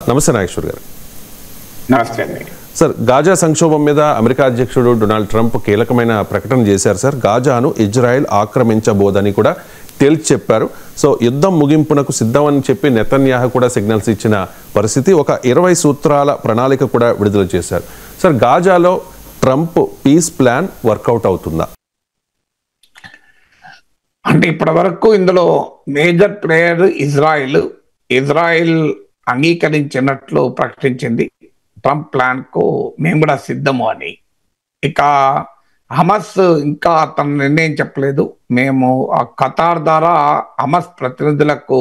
నమస్తే నాగేశ్వర్ గారు. నమస్తే అండి. సార్, గాజా సంక్షోభం మీద అమెరికా అధ్యక్షుడు డొనాల్డ్ ట్రంప్ కీలకమైన ప్రకటన చేశారు. సార్, గాజాను ఇజ్రాయెల్ ఆక్రమించబోదని కూడా తేల్చి చెప్పారు. సో యుద్ధం ముగింపునకు సిద్ధమని చెప్పి నెతన్యాహు కూడా సిగ్నల్స్ ఇచ్చిన పరిస్థితి. ఒక 20 సూత్రాల ప్రణాళిక కూడా విడుదల చేశారు. సార్, గాజాలో ట్రంప్ పీస్ ప్లాన్ వర్కౌట్ అవుతుందా? అంటే ఇప్పటి వరకు ఇందులో మేజర్ ప్లేయర్ ఇజ్రాయిల్ అంగీకరించినట్లు ప్రకటించింది. ట్రంప్ ప్లాన్ కు మేము కూడా సిద్ధము అని. ఇక హమస్ ఇంకా తన నిర్ణయం చెప్పలేదు. మేము ఆ ఖతార్ ద్వారా హమస్ ప్రతినిధులకు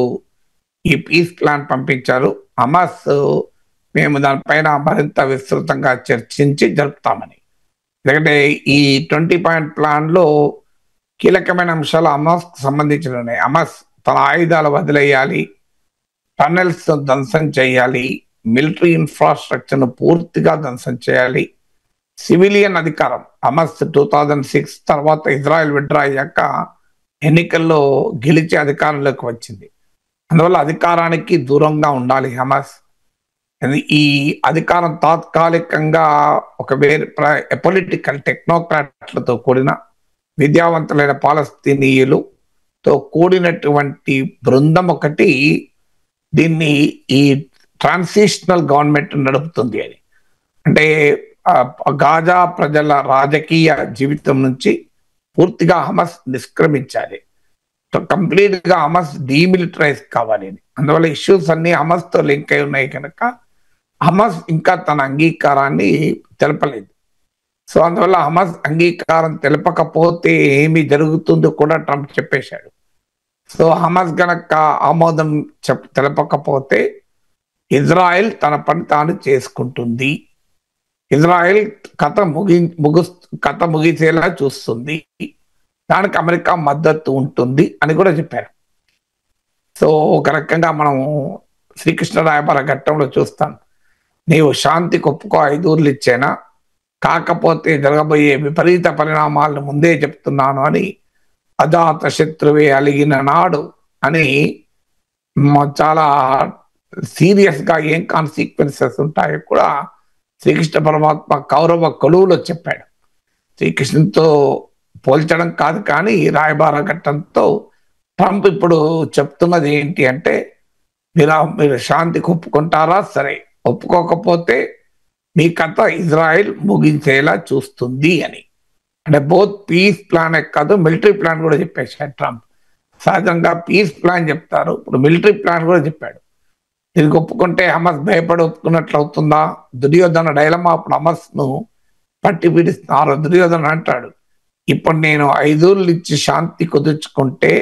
ఈ పీస్ ప్లాన్ పంపించారు. హమస్ మేము దానిపైన మరింత విస్తృతంగా చర్చించి జరుపుతామని. ఎందుకంటే ఈ 20 పాయింట్ ప్లాన్ లో కీలకమైన అంశాలు హమస్ సంబంధించినవి. హమస్ తన ఆయుధాలు వదిలేయాలి, టన్నెల్స్ ధ్వంసం చేయాలి, మిలిటరీ ఇన్ఫ్రాస్ట్రక్చర్ ను పూర్తిగా ధ్వంసం చేయాలి, సివిలియన్ అధికారం. హమస్ 2006 తర్వాత ఇజ్రాయెల్ విడ్డ్రా అయ్యాక ఎన్నికల్లో గెలిచే అధికారంలోకి వచ్చింది. అందువల్ల అధికారానికి దూరంగా ఉండాలి హమస్. ఈ అధికారం తాత్కాలికంగా ఒక పొలిటికల్ టెక్నోక్రాట్లతో కూడిన విద్యావంతులైన పాలస్తీనీయులతో కూడినటువంటి బృందం ఒకటి దీన్ని ఈ ట్రాన్సిషనల్ గవర్నమెంట్ నడుపుతుంది అని. అంటే గాజా ప్రజల రాజకీయ జీవితం నుంచి పూర్తిగా హమస్ నిష్క్రమించాలి, కంప్లీట్ గా హమస్ డీమిలిటరైజ్ కావాలి అని. అందువల్ల ఇష్యూస్ అన్ని హమస్ తో లింక్ అయి ఉన్నాయి కనుక హమస్ ఇంకా తన అంగీకారాన్ని తెలపలేదు. సో అందువల్ల హమస్ అంగీకారం తెలపకపోతే ఏమి జరుగుతుందో కూడా ట్రంప్ చెప్పేశాడు. సో హమస్ గనక ఆమోదం తెలపకపోతే ఇజ్రాయెల్ తన పని తాను చేసుకుంటుంది, ఇజ్రాయెల్ కథ ముగిసేలా చూస్తుంది, దానికి అమెరికా మద్దతు ఉంటుంది అని కూడా చెప్పారు. సో ఒక రకంగా మనం శ్రీకృష్ణ రాయబార ఘట్టంలో చూస్తాం, నీవు శాంతికి ఒప్పుకో 5 ఊర్లు ఇచ్చేనా, కాకపోతే జరగబోయే విపరీత పరిణామాలను ముందే చెప్తున్నాను అని, అజాత శత్రువే అలిగిన నాడు అని చాలా సీరియస్ గా ఏం కాన్సిక్వెన్సెస్ ఉంటాయో కూడా శ్రీకృష్ణ పరమాత్మ కౌరవ కొలువులో చెప్పాడు. శ్రీకృష్ణుతో పోల్చడం కాదు కానీ రాయబార ఘట్టంతో ట్రంప్ ఇప్పుడు చెప్తున్నది ఏంటి అంటే, మీరు శాంతికి ఒప్పుకుంటారా, సరే, ఒప్పుకోకపోతే మీ కథ ఇజ్రాయెల్ ముగించేలా చూస్తుంది అని. అంటే బోత్ పీస్ ప్లాన్ కాదు, మిలిటరీ ప్లాన్ కూడా చెప్పేశాడు ట్రంప్. సహజంగా పీస్ ప్లాన్ చెప్తారు, ఇప్పుడు మిలిటరీ ప్లాన్ కూడా చెప్పాడు. దీనికి ఒప్పుకుంటే హమస్ భయపడి ఒప్పుకున్నట్లు అవుతుందా? దుర్యోధన డైలమా అప్పుడు హమస్ ను పట్టి పీడిస్తున్నారు. దుర్యోధన అంటాడు, ఇప్పుడు నేను 5 ఊర్లు ఇచ్చి శాంతి కుదుర్చుకుంటే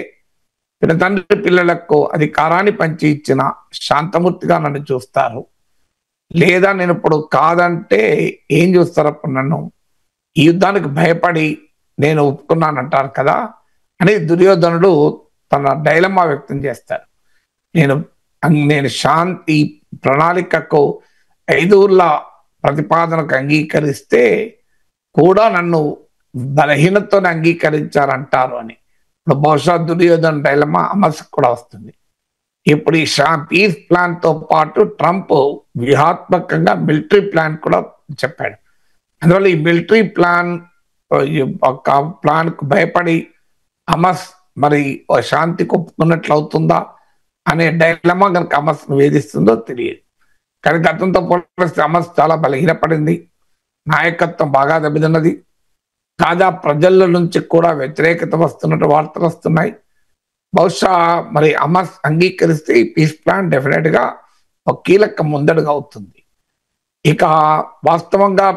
తండ్రి పిల్లలకు అధికారాన్ని పంచి ఇచ్చిన శాంతమూర్తిగా నన్ను చూస్తారు, లేదా నేను ఇప్పుడు కాదంటే ఏం చూస్తారు అప్పుడు నన్ను? ఈ యుద్ధానికి భయపడి నేను ఒప్పుకున్నానంటారు కదా అని దుర్యోధనుడు తన డైలమా వ్యక్తం చేస్తాడు. నేను శాంతి ప్రణాళికకు 5 ఊర్ల ప్రతిపాదనకు అంగీకరిస్తే కూడా నన్ను బలహీనతతో అంగీకరించారంటారు అని. ఇప్పుడు బహుశా దుర్యోధన డైలమా హమస్ కూడా వస్తుంది. ఇప్పుడు ఈ పీస్ ప్లాన్ తో పాటు ట్రంప్ వ్యూహాత్మకంగా మిలిటరీ ప్లాన్ కూడా చెప్పాడు. అందువల్ల ఈ మిలిటరీ ప్లాన్ కు భయపడి హమస్ మరి శాంతికి ఒప్పుకున్నట్లు అవుతుందా అనే డైలమా కనుక హమస్ వేధిస్తుందో తెలియదు. కానీ గతంతో పోలిస్తే హమస్ చాలా బలహీనపడింది, నాయకత్వం బాగా దెబ్బతిన్నది. గాజా ప్రజల నుంచి కూడా వ్యతిరేకత వస్తున్నట్టు వార్తలు వస్తున్నాయి. బహుశా మరి హమస్ అంగీకరిస్తే ఈ పీస్ ప్లాన్ డెఫినెట్ గా ఒక కీలక ముందడుగు అవుతుంది. ఇక వాస్తవంగా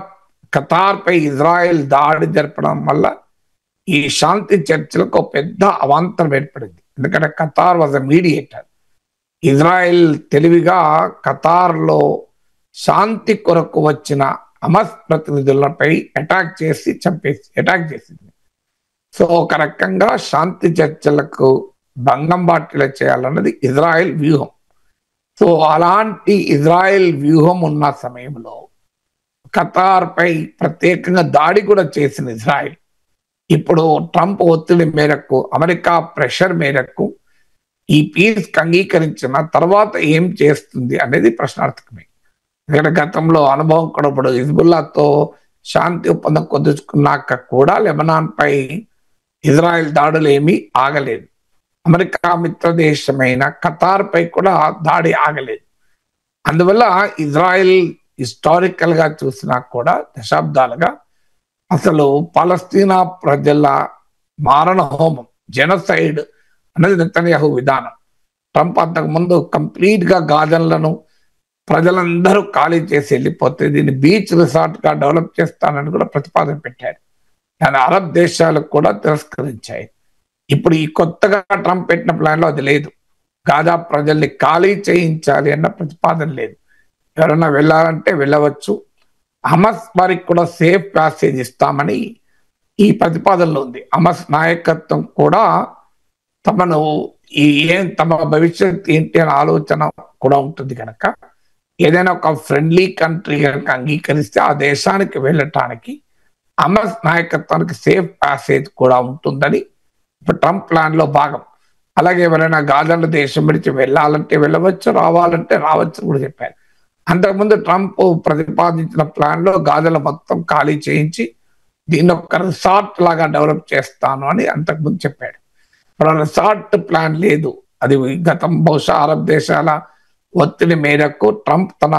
ఖతార్ పై ఇజ్రాయెల్ దాడి జరపడం వల్ల ఈ శాంతి చర్చలకు పెద్ద అవాంతరం ఏర్పడింది. ఎందుకంటే Qatar was a mediator. Israel తెలివిగా ఖతార్ లో శాంతి కొరకు వచ్చిన హమస్ ప్రతినిధులపై అటాక్ చేసింది. సో ఒక రకంగా శాంతి చర్చలకు భంగం బాటిలా చేయాలన్నది ఇజ్రాయెల్ వ్యూహం. సో అలాంటి ఇజ్రాయెల్ వ్యూహం ఉన్న సమయంలో ఖతార్ పై ప్రత్యేకంగా దాడి కూడా చేసిన ఇజ్రాయెల్ ఇప్పుడు ట్రంప్ ఒత్తిడి మేరకు, అమెరికా ప్రెషర్ మేరకు ఈ పీస్ అంగీకరించిన తర్వాత ఏం చేస్తుంది అనేది ప్రశ్నార్థకమే. ఎందుకంటే గతంలో అనుభవం కూడా ఇప్పుడు హిజ్బుల్లాతో శాంతి ఒప్పందం కుదుర్చుకున్నాక కూడా లెబనాన్ పై ఇజ్రాయెల్ దాడులు ఏమీ ఆగలేదు. అమెరికా మిత్ర దేశమైన ఖతార్ పై కూడా దాడి ఆగలేదు. అందువల్ల ఇజ్రాయెల్ హిస్టారికల్ గా చూసినా కూడా దశాబ్దాలుగా అసలు పాలస్తీనా ప్రజల మారణ హోమం, జెనోసైడ్ అనేది నెతన్యాహు విధానం. ట్రంప్ అంతకు ముందు కంప్లీట్ గా గాజన్లను ప్రజలందరూ ఖాళీ చేసి వెళ్ళిపోతే దీన్ని బీచ్ రిసార్ట్ గా డెవలప్ చేస్తానని కూడా ప్రతిపాదన పెట్టారు. కానీ అరబ్ దేశాలకు కూడా తిరస్కరించాయి. ఇప్పుడు ఈ కొత్తగా ట్రంప్ పెట్టిన ప్లాన్ లో అది లేదు. గాజా ప్రజల్ని ఖాళీ చేయించాలి అన్న ప్రతిపాదన లేదు. ఎవరైనా వెళ్ళాలంటే వెళ్ళవచ్చు. హమస్ వారికి కూడా సేఫ్ ప్యాసేజ్ ఇస్తామని ఈ ప్రతిపాదనలో ఉంది. హమస్ నాయకత్వం కూడా తమను తమ భవిష్యత్ ఏంటి అనే ఆలోచన కూడా ఉంటుంది కనుక ఏదైనా ఒక ఫ్రెండ్లీ కంట్రీ కనుక అంగీకరిస్తే ఆ దేశానికి వెళ్ళటానికి హమస్ నాయకత్వానికి సేఫ్ ప్యాసేజ్ కూడా ఉంటుందని ఇప్పుడు ట్రంప్ ప్లాన్ లో భాగం. అలాగే ఎవరైనా గాజాల దేశం విడిచి వెళ్ళాలంటే వెళ్ళవచ్చు, రావాలంటే రావచ్చు కూడా చెప్పారు. అంతకుముందు ట్రంప్ ప్రతిపాదించిన ప్లాన్ లో గాజాల మొత్తం ఖాళీ చేయించి దీన్ని ఒక రిసార్ట్ లాగా డెవలప్ చేస్తాను అని అంతకుముందు చెప్పాడు. ఇప్పుడు రిసార్ట్ ప్లాన్ లేదు. అది గతం బహుశా అరబ్ దేశాల ఒత్తిడి మేరకు ట్రంప్ తన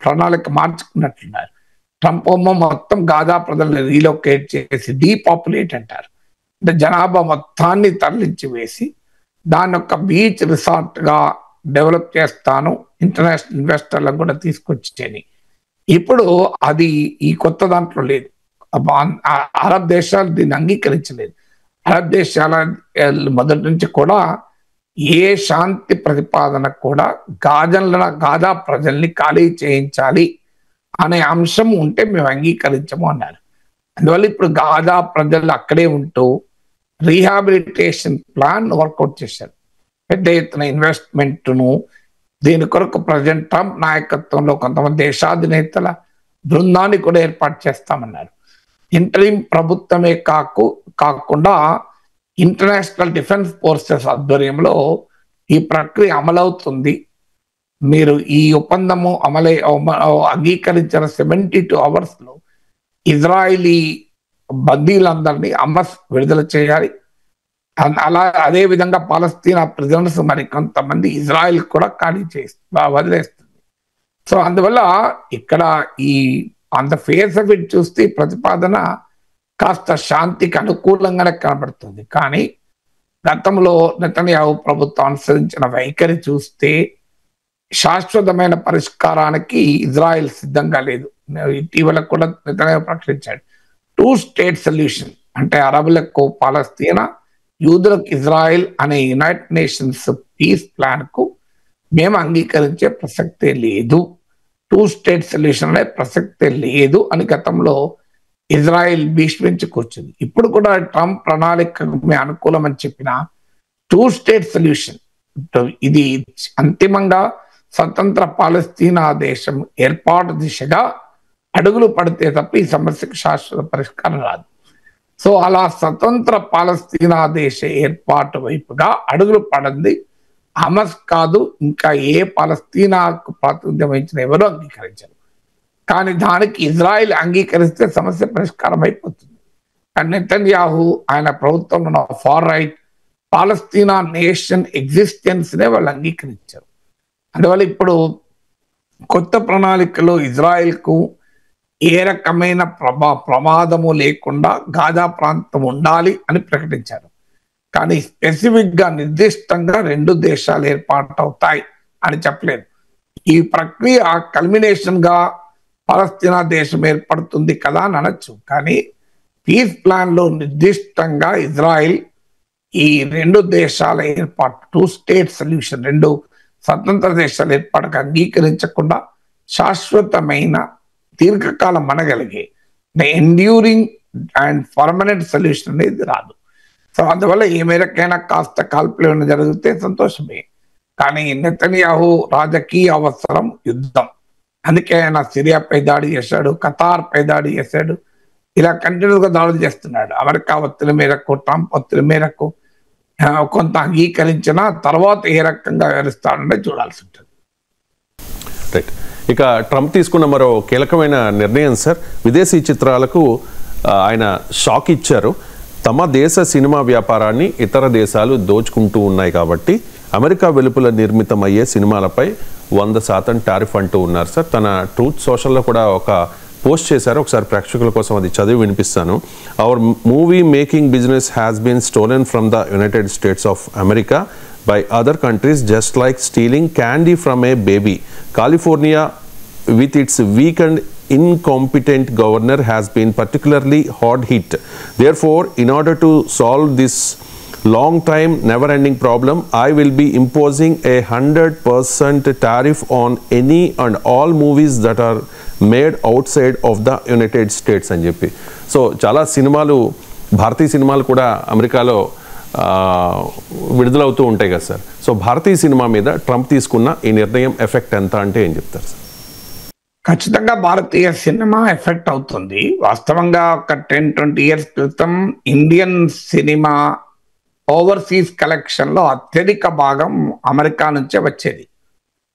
ప్రణాళిక మార్చుకున్నట్లున్నారు. ట్రంప్ మొత్తం గాజా ప్రజలను రీలొకేట్ చేసి డీపాపులేట్ అంటారు, అంటే జనాభా మొత్తాన్ని తరలించి వేసి దాన్ని ఒక బీచ్ రిసార్ట్ గా డెవలప్ చేస్తాను, ఇంటర్నేషనల్ ఇన్వెస్టర్లకు కూడా తీసుకొచ్చేని. ఇప్పుడు అది ఈ కొత్త దాంట్లో లేదు. అరబ్ దేశాలు దీన్ని అంగీకరించలేదు. అరబ్ దేశాల మొదటి నుంచి కూడా ఏ శాంతి ప్రతిపాదన కూడా గాజా ప్రజల్ని ఖాళీ చేయించాలి అనే అంశం ఉంటే మేము అంగీకరించము అన్నారు. అందువల్ల ఇప్పుడు గాజా ప్రజలు అక్కడే ఉంటూ రీహాబిలిటేషన్ ప్లాన్ వర్కౌట్ చేశారు. పెద్ద ఎత్తున ఇన్వెస్ట్మెంట్ను దీని కొరకు ప్రెసిడెంట్ ట్రంప్ నాయకత్వంలో కొంతమంది దేశాధినేతల బృందాన్ని కూడా ఏర్పాటు చేస్తామన్నారు. ఇంటరిం ప్రభుత్వమే కాకుండా ఇంటర్నేషనల్ డిఫెన్స్ ఫోర్సెస్ ఆధ్వర్యంలో ఈ ప్రక్రియ అమలవుతుంది. మీరు ఈ ఒప్పందము అంగీకరించిన 72 hours లో ఇజ్రాయిలీ బందీలందరినీ హమస్ విడుదల చేయాలి. అలా అదే విధంగా పాలస్తీనా ప్రిజనర్స్ మరి కొంతమంది ఇజ్రాయిల్ కూడా ఖాళీ వదిలేస్తుంది. సో అందువల్ల ఇక్కడ ఈ on the face of it చూస్తే ప్రతిపాదన కాస్త శాంతికి అనుకూలంగానే కనబడుతుంది. కానీ గతంలో నెతన్యాహు ప్రభుత్వం అనుసరించిన వైఖరి చూస్తే శాశ్వతమైన పరిష్కారానికి ఇజ్రాయెల్ సిద్ధంగా లేదు. ఇటీవల కూడా నెతన్యాహు ప్రకటించాడు 2 state సొల్యూషన్, అంటే అరబులకు పాలస్తీనా, యూదులకు ఇజ్రాయెల్ అనే యునైటెడ్ నేషన్స్ పీస్ ప్లాన్ కు మేము అంగీకరించే ప్రసక్తే లేదు, 2 state సొల్యూషన్ అనే ప్రసక్తే లేదు అని గతంలో ఇజ్రాయెల్ భీష్మించి కూర్చుంది. ఇప్పుడు కూడా ట్రంప్ ప్రణాళిక అనుకూలం అని చెప్పిన 2 state సొల్యూషన్ ఇది అంతిమంగా స్వతంత్ర పాలస్తీనా దేశం ఏర్పాటు దిశగా అడుగులు పడితే తప్ప ఈ సమస్యకు శాశ్వత పరిష్కారం రాదు. సో అలా స్వతంత్ర పాలస్తీనా దేశ ఏర్పాటు వైపుగా అడుగులు పడింది హమస్ కాదు, ఇంకా ఏ పాలస్తీనాకు ప్రాతినిధ్యం వహించిన ఎవరు అంగీకరించారు. కానీ దానికి ఇజ్రాయెల్ అంగీకరిస్తే సమస్య పరిష్కారం అయిపోతుంది. కానీ నెతన్యాహు ఆయన ప్రభుత్వంలో ఫార్ రైట్ పాలస్తీనా నేషన్ ఎగ్జిస్టెన్స్ నే వాళ్ళు అంగీకరించారు. అందువల్ల ఇప్పుడు కొత్త ప్రణాళికలో ఇజ్రాయెల్ కు ఏ రకమైన ప్రమాదము లేకుండా గాజా ప్రాంతం ఉండాలి అని ప్రకటించారు. కానీ స్పెసిఫిక్ గా నిర్దిష్టంగా 2 దేశాలు ఏర్పాటవుతాయి అని చెప్పలేదు. ఈ ప్రక్రియ కల్మినేషన్ గా పాలస్తీనా దేశం ఏర్పడుతుంది కదా అని అనొచ్చు. కానీ పీస్ ప్లాన్ లో నిర్దిష్టంగా ఇజ్రాయెల్ ఈ 2 దేశాల ఏర్పాటు 2 state సొల్యూషన్, 2 స్వతంత్ర దేశాల ఏర్పాటుకు అంగీకరించకుండా శాశ్వతమైన దీర్ఘకాలం మనగలిగే ఎండ్యూరింగ్ అండ్ పర్మనెంట్ సొల్యూషన్ అనేది రాదు. సో అందువల్ల ఏ మేరకైనా కాస్త కాల్పులు జరిగితే సంతోషమే. కానీ నెతన్యాహు రాజకీయ అవసరం యుద్ధం, అందుకే ఆయన సిరియాపై దాడి చేశాడు, ఖతార్ పై దాడి చేశాడు, ఇలా కంటిన్యూగా దాడులు చేస్తున్నాడు. అమెరికా ఒత్తిడి మేరకు, ట్రంప్ ఒత్తిడి మేరకు కొంత అంగీకరించిన తర్వాత ఏ రకంగా వివరిస్తాడంటే చూడాల్సి ఉంటుంది. రైట్. ఇక ట్రంప్ తీసుకున్న మరో కీలకమైన నిర్ణయం సార్, విదేశీ చిత్రాలకు ఆయన షాక్ ఇచ్చారు. తమ దేశ సినిమా వ్యాపారాన్ని ఇతర దేశాలు దోచుకుంటూ ఉన్నాయి కాబట్టి అమెరికా వెలుపల నిర్మితమయ్యే సినిమాలపై 100% టారిఫ్ అంటూ ఉన్నారు సార్. తన ట్రూత్ సోషల్లో కూడా ఒక పోస్ట్ చేశారు, ఒకసారి ప్రేక్షకుల కోసం అది చదివి వినిపిస్తాను. Our movie making business has been stolen from the United States of America by other countries, just like stealing candy from a baby. California, with its weak and incompetent governor, has been particularly hard hit. Therefore, in order to solve this long time never ending problem, I will be imposing a 100% tariff on any and all movies that are made outside of the United States అని చెప్పి. So చాలా సినిమాలు, భారతీయ సినిమాలు కూడా అమెరికాలో విడుదలవుతూ ఉంటాయి కదా sir. So భారతీయ cinema మీద ట్రంప్ తీసుకున్న ఈ నిర్ణయం ఎఫెక్ట్ ఎంత అంటే ఏం చెప్తారు సార్? ఖచ్చితంగా భారతీయ సినిమా ఎఫెక్ట్ అవుతుంది. వాస్తవంగా ఒక 10-20 ఇయర్స్ క్రితం ఇండియన్ సినిమా ఓవర్సీస్ కలెక్షన్ లో అత్యధిక భాగం అమెరికా నుంచే వచ్చేది.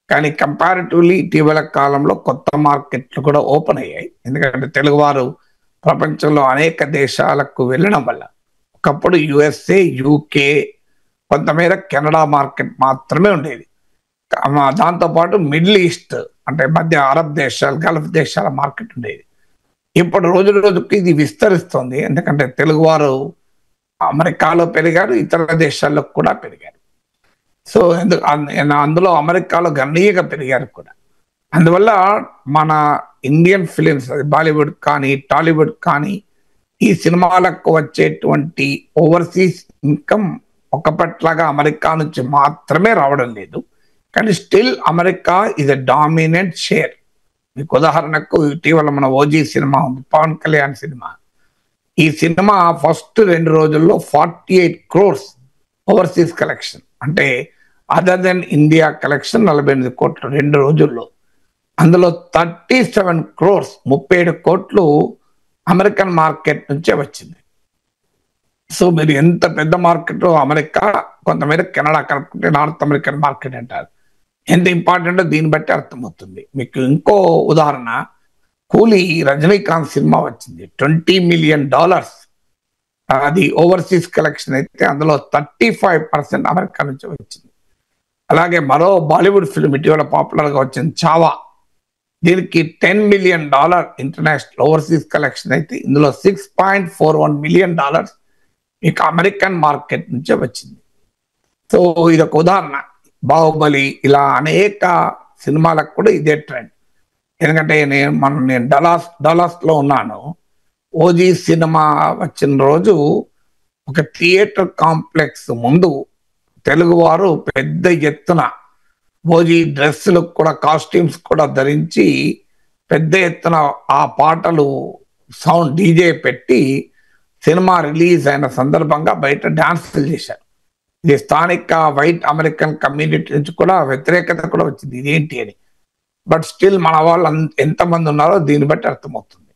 కానీ కంపారిటివ్లీ ఇటీవల కాలంలో కొత్త మార్కెట్లు కూడా ఓపెన్ అయ్యాయి. ఎందుకంటే తెలుగువారు ప్రపంచంలో అనేక దేశాలకు వెళ్ళడం వల్ల. ఒకప్పుడు యుఎస్ఏ, యూకే, కొంతమేర కెనడా మార్కెట్ మాత్రమే ఉండేది. దాంతోపాటు మిడిల్ ఈస్ట్ అంటే మధ్య అరబ్ దేశాలు, గల్ఫ్ దేశాల మార్కెట్ ఉండేది. ఇప్పుడు రోజు రోజుకి ఇది విస్తరిస్తుంది. ఎందుకంటే తెలుగువారు అమెరికాలో పెరిగారు, ఇతర దేశాల్లో కూడా పెరిగారు. సో అందులో అమెరికాలో గణనీయంగా పెరిగారు కూడా. అందువల్ల మన ఇండియన్ ఫిలిమ్స్, బాలీవుడ్ కానీ టాలీవుడ్ కానీ, ఈ సినిమాలకు వచ్చేటువంటి ఓవర్సీస్ ఇన్కమ్ ఒకప్పట్లాగా అమెరికా నుంచి మాత్రమే రావడం లేదు. కానీ still America is a dominant share. మీకు ఉదాహరణకు ఇటీవల మన ఓజీ సినిమా ఉంది, పవన్ కళ్యాణ్ సినిమా. ఈ సినిమా ఫస్ట్ 2 రోజుల్లో 48 crores ఓవర్సీస్ కలెక్షన్. అంటే అదర్ దెన్ ఇండియా కలెక్షన్ 48 కోట్లు 2 రోజుల్లో. అందులో 37 crores 37 కోట్లు అమెరికన్ మార్కెట్ నుంచే వచ్చింది. సో మీరు ఎంత పెద్ద మార్కెట్ అమెరికా, కొంతమేర కెనడా కలుపుకుంటే నార్త్ అమెరికన్ మార్కెట్ అంటారు. ఎంత ఇంపార్టెంటో దీన్ని బట్టి అర్థమవుతుంది. మీకు ఇంకో ఉదాహరణ, కూలీ రజనీకాంత్ సినిమా వచ్చింది, $20 million. అది ఓవర్సీస్ కలెక్షన్ అయితే అందులో 35% అమెరికా నుంచి వచ్చింది. అలాగే మరో బాలీవుడ్ ఫిల్మ్ ఇటీవల పాపులర్గా వచ్చింది చావా, దీనికి $10 million ఇంటర్నేషనల్ ఓవర్సీస్ కలెక్షన్ అయితే ఇందులో $6.41 million మీకు అమెరికన్ మార్కెట్ నుంచే వచ్చింది. సో ఇదొక ఉదాహరణ. బాహుబలి, ఇలా అనేక సినిమాలకు కూడా ఇదే ట్రెండ్. ఎందుకంటే నేను డలాస్లో ఉన్నాను. ఓజీ సినిమా వచ్చిన రోజు ఒక థియేటర్ కాంప్లెక్స్ ముందు తెలుగువారు పెద్ద ఎత్తున ఓజీ డ్రెస్సులు కూడా, కాస్ట్యూమ్స్ కూడా ధరించి పెద్ద ఎత్తున ఆ పాటలు సౌండ్ డీజే పెట్టి సినిమా రిలీజ్ అయిన సందర్భంగా బయట డాన్సులు చేశారు. ఇది స్థానిక వైట్ అమెరికన్ కమ్యూనిటీ నుంచి కూడా వ్యతిరేకత కూడా వచ్చింది, ఇదేంటి అని. బట్ స్టిల్ మన వాళ్ళు ఎంతమంది ఉన్నారో దీన్ని బట్టి అర్థమవుతుంది.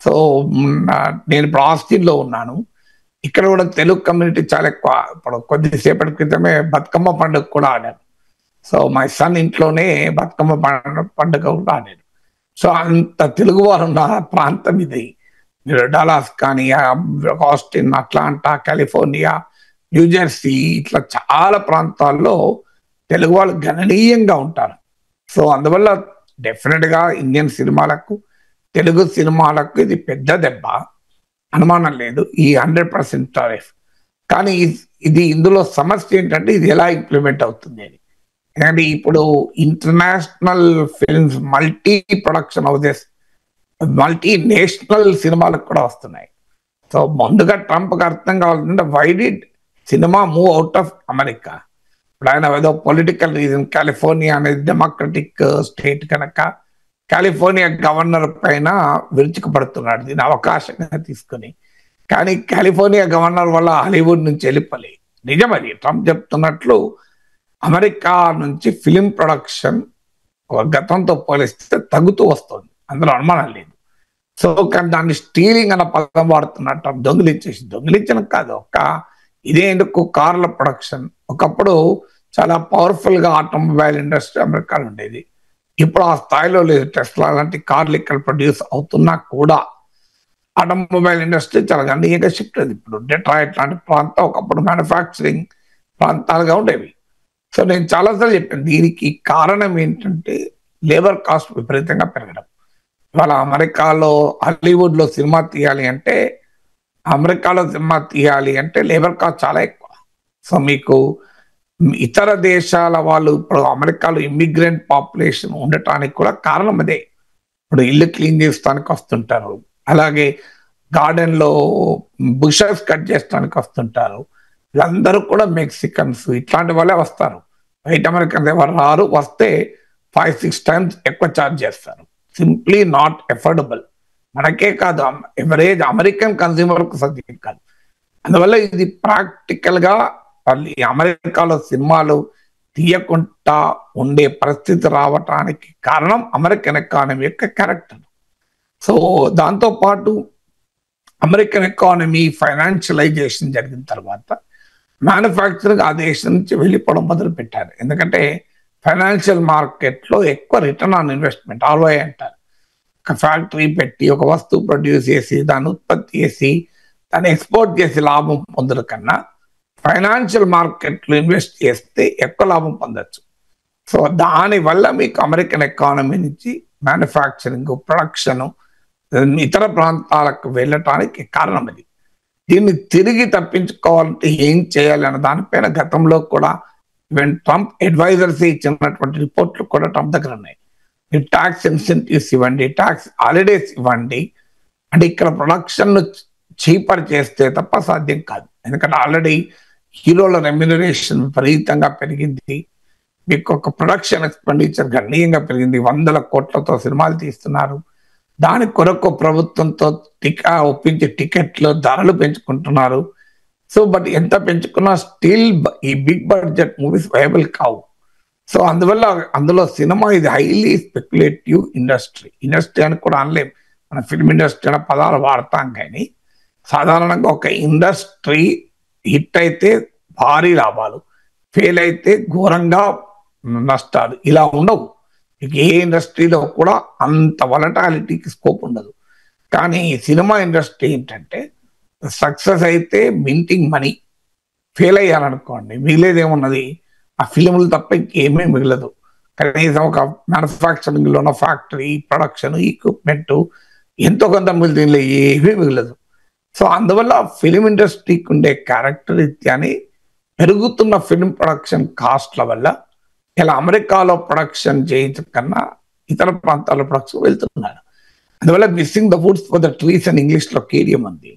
సో నేను ఇప్పుడు ఆస్టిన్లో ఉన్నాను. ఇక్కడ కూడా తెలుగు కమ్యూనిటీ చాలా ఎక్కువ. ఇప్పుడు కొద్దిసేపటి క్రితమే బతుకమ్మ పండుగ కూడా ఆడారు. సో మై సన్ ఇంట్లోనే బతుకమ్మ పండుగ కూడా ఆడారు. సో అంత తెలుగువారు ఉన్న ప్రాంతం ఇది. మీరు డలాస్ కానీ, ఆస్టిన్, అట్లాంటా, కాలిఫోర్నియా, న్యూజెర్సీ, ఇట్లా చాలా ప్రాంతాల్లో తెలుగు వాళ్ళు గణనీయంగా ఉంటారు. సో అందువల్ల డెఫినెట్గా ఇండియన్ సినిమాలకు, తెలుగు సినిమాలకు ఇది పెద్ద దెబ్బ, అనుమానం లేదు, ఈ 100% టారిఫ్. కానీ ఇది ఇందులో సమస్య ఏంటంటే ఇది ఎలా ఇంప్లిమెంట్ అవుతుంది అని. ఎందుకంటే ఇప్పుడు international films, multi production houses, multi national సినిమాలకు కూడా వస్తున్నాయి. సో ముందుగా ట్రంప్కి అర్థం కావాలంటే why did cinema move out of America. ఇప్పుడు ఆయన ఏదో పొలిటికల్ రీజన్, కాలిఫోర్నియా అనేది డెమోక్రటిక్ స్టేట్ కనుక కాలిఫోర్నియా గవర్నర్ పైన విరుచుకుపడుతున్నాడు దీని అవకాశంగా తీసుకుని. కానీ కాలిఫోర్నియా గవర్నర్ వల్ల హాలీవుడ్ నుంచి వెళ్ళిపోలే. నిజం అది, ట్రంప్ చెప్తున్నట్లు అమెరికా నుంచి ఫిలిం ప్రొడక్షన్ గతంతో పోలిస్తే తగ్గుతూ వస్తుంది, అందులో అనుమానం లేదు. సో కానీ దాన్ని స్టీలింగ్ అన్న పదం వాడుతున్నట్టు, దొంగిలించేసి, దొంగిలించడం కాదు, ఒక ఇదే ఎందుకు కార్ల ప్రొడక్షన్ ఒకప్పుడు చాలా పవర్ఫుల్ గా ఆటోమొబైల్ ఇండస్ట్రీ అమెరికాలో ఉండేది. ఇప్పుడు ఆ స్థాయిలో లేదు. టెస్లా లాంటి కార్లు ఇక్కడ ప్రొడ్యూస్ అవుతున్నా కూడా ఆటోమొబైల్ ఇండస్ట్రీ చాలా గణనీయంగా షిఫ్ట్ అయింది. ఇప్పుడు డెట్రాయిట్ లాంటి ప్రాంతం ఒకప్పుడు మ్యానుఫ్యాక్చరింగ్ ప్రాంతాలుగా ఉండేవి. సో నేను చాలాసార్లు చెప్పాను, దీనికి కారణం ఏంటంటే లేబర్ కాస్ట్ విపరీతంగా పెరగడం. ఇవాళ అమెరికాలో హాలీవుడ్ లో సినిమా తీయాలి అంటే లేబర్ కాస్ట్ చాలా ఎక్కువ. సో మీకు ఇతర దేశాల వాళ్ళు ఇప్పుడు అమెరికాలో ఇమ్మిగ్రెంట్ పాపులేషన్ ఉండటానికి కూడా కారణం అదే. ఇప్పుడు ఇల్లు క్లీన్ చేస్తానికి వస్తుంటారు, అలాగే గార్డెన్ లో బుషెస్ కట్ చేస్తానికి వస్తుంటారు. వీళ్ళందరూ కూడా మెక్సికన్స్ ఇట్లాంటి వాళ్ళే వస్తారు. వైట్ అమెరికన్స్ ఎవరు రారు, వస్తే 5-6 times ఎక్కువ ఛార్జ్ చేస్తారు. Simply not affordable. మనకే కాదు, ఎవరేజ్ అమెరికన్ కన్స్యూమర్ కు సాధ్యం కాదు. అందువల్ల ఇది ప్రాక్టికల్ గా అమెరికాలో సినిమాలు తీయకుండా ఉండే పరిస్థితి రావటానికి కారణం అమెరికన్ ఎకానమీ యొక్క క్యారెక్టర్. సో దాంతో పాటు అమెరికన్ ఎకానమీ ఫైనాన్షియలైజేషన్ జరిగిన తర్వాత మ్యానుఫ్యాక్చరింగ్ ఆ దేశం నుంచి వెళ్ళిపోవడం మొదలు పెట్టారు. ఎందుకంటే ఫైనాన్షియల్ మార్కెట్ లో ఎక్కువ రిటర్న్ ఆన్ ఇన్వెస్ట్మెంట్, ROI అంటారు. ఒక ఫ్యాక్టరీ పెట్టి ఒక వస్తువు ప్రొడ్యూస్ చేసి దాన్ని ఉత్పత్తి చేసి దాన్ని ఎక్స్పోర్ట్ చేసి లాభం పొందడం కన్నా ఫైనాన్షియల్ మార్కెట్లో ఇన్వెస్ట్ చేస్తే ఎక్కువ లాభం పొందొచ్చు. సో దానివల్ల మీకు అమెరికన్ ఎకానమీ నుంచి మ్యానుఫ్యాక్చరింగ్, ప్రొడక్షన్ ఇతర ప్రాంతాలకు వెళ్ళటానికి కారణం అది. దీన్ని తిరిగి తప్పించుకోవాలంటే ఏం చేయాలి అన్న దానిపైన గతంలో కూడా ఈవెన్ ట్రంప్ అడ్వైజర్స్ ఇచ్చినటువంటి రిపోర్ట్లు కూడా ట్రంప్ దగ్గర ఉన్నాయి. మీరు ట్యాక్స్ ఇన్సెంటివ్స్ ఇవ్వండి, ట్యాక్స్ హాలిడేస్ ఇవ్వండి, అంటే ఇక్కడ ప్రొడక్షన్ చీపర్ చేస్తే తప్ప సాధ్యం కాదు. ఎందుకంటే ఆల్రెడీ హీరోల రెమ్యునరేషన్ విపరీతంగా పెరిగింది. మీకు ఒక ప్రొడక్షన్ ఎక్స్పెండిచర్ గణనీయంగా పెరిగింది. 100 కోట్లతో సినిమాలు తీస్తున్నారు. దాని కొరకు ప్రభుత్వంతో ఒప్పించే టికెట్లు ధరలు పెంచుకుంటున్నారు. సో బట్ ఎంత పెంచుకున్నా స్టిల్ ఈ బిగ్ బడ్జెట్ మూవీస్ వైబుల్ కావు. సో అందులో సినిమా ఇది హైలీ స్పెక్యులేటివ్ ఇండస్ట్రీ అని కూడా అనలేం. మన ఫిల్మ్ ఇండస్ట్రీ అనే పదాలు వాడతాం, కానీ సాధారణంగా ఒక ఇండస్ట్రీ హిట్ అయితే భారీ లాభాలు, ఫెయిల్ అయితే ఘోరంగా నష్టాలు, ఇలా ఉండవు. ఏ ఇండస్ట్రీలో కూడా అంత వలటాలిటీకి స్కోప్ ఉండదు. కానీ సినిమా ఇండస్ట్రీ ఏంటంటే సక్సెస్ అయితే మింటింగ్ మనీ, ఫెయిల్ అయ్యారనుకోండి మిగిలేదేమున్నది, ఆ ఫిలింలు తప్ప ఇంకేమీ మిగలదు. కనీసం ఒక మ్యానుఫ్యాక్చరింగ్ లో ఉన్న ఫ్యాక్టరీ, ప్రొడక్షన్, ఈక్విప్మెంట్ ఎంతో కొంత మిగిలిన ఏమీ మిగలదు. సో అందువల్ల ఫిలిం ఇండస్ట్రీకి ఉండే క్యారెక్టర్ రీత్యాని పెరుగుతున్న ఫిలిం ప్రొడక్షన్ కాస్ట్ల వల్ల ఇలా అమెరికాలో ప్రొడక్షన్ చేయించకన్నా ఇతర ప్రాంతాల్లో ప్రొడక్షన్ వెళ్తున్నారు. అందువల్ల missing the Woods for the trees అని ఇంగ్లీష్ లో కేడియం ఉంది.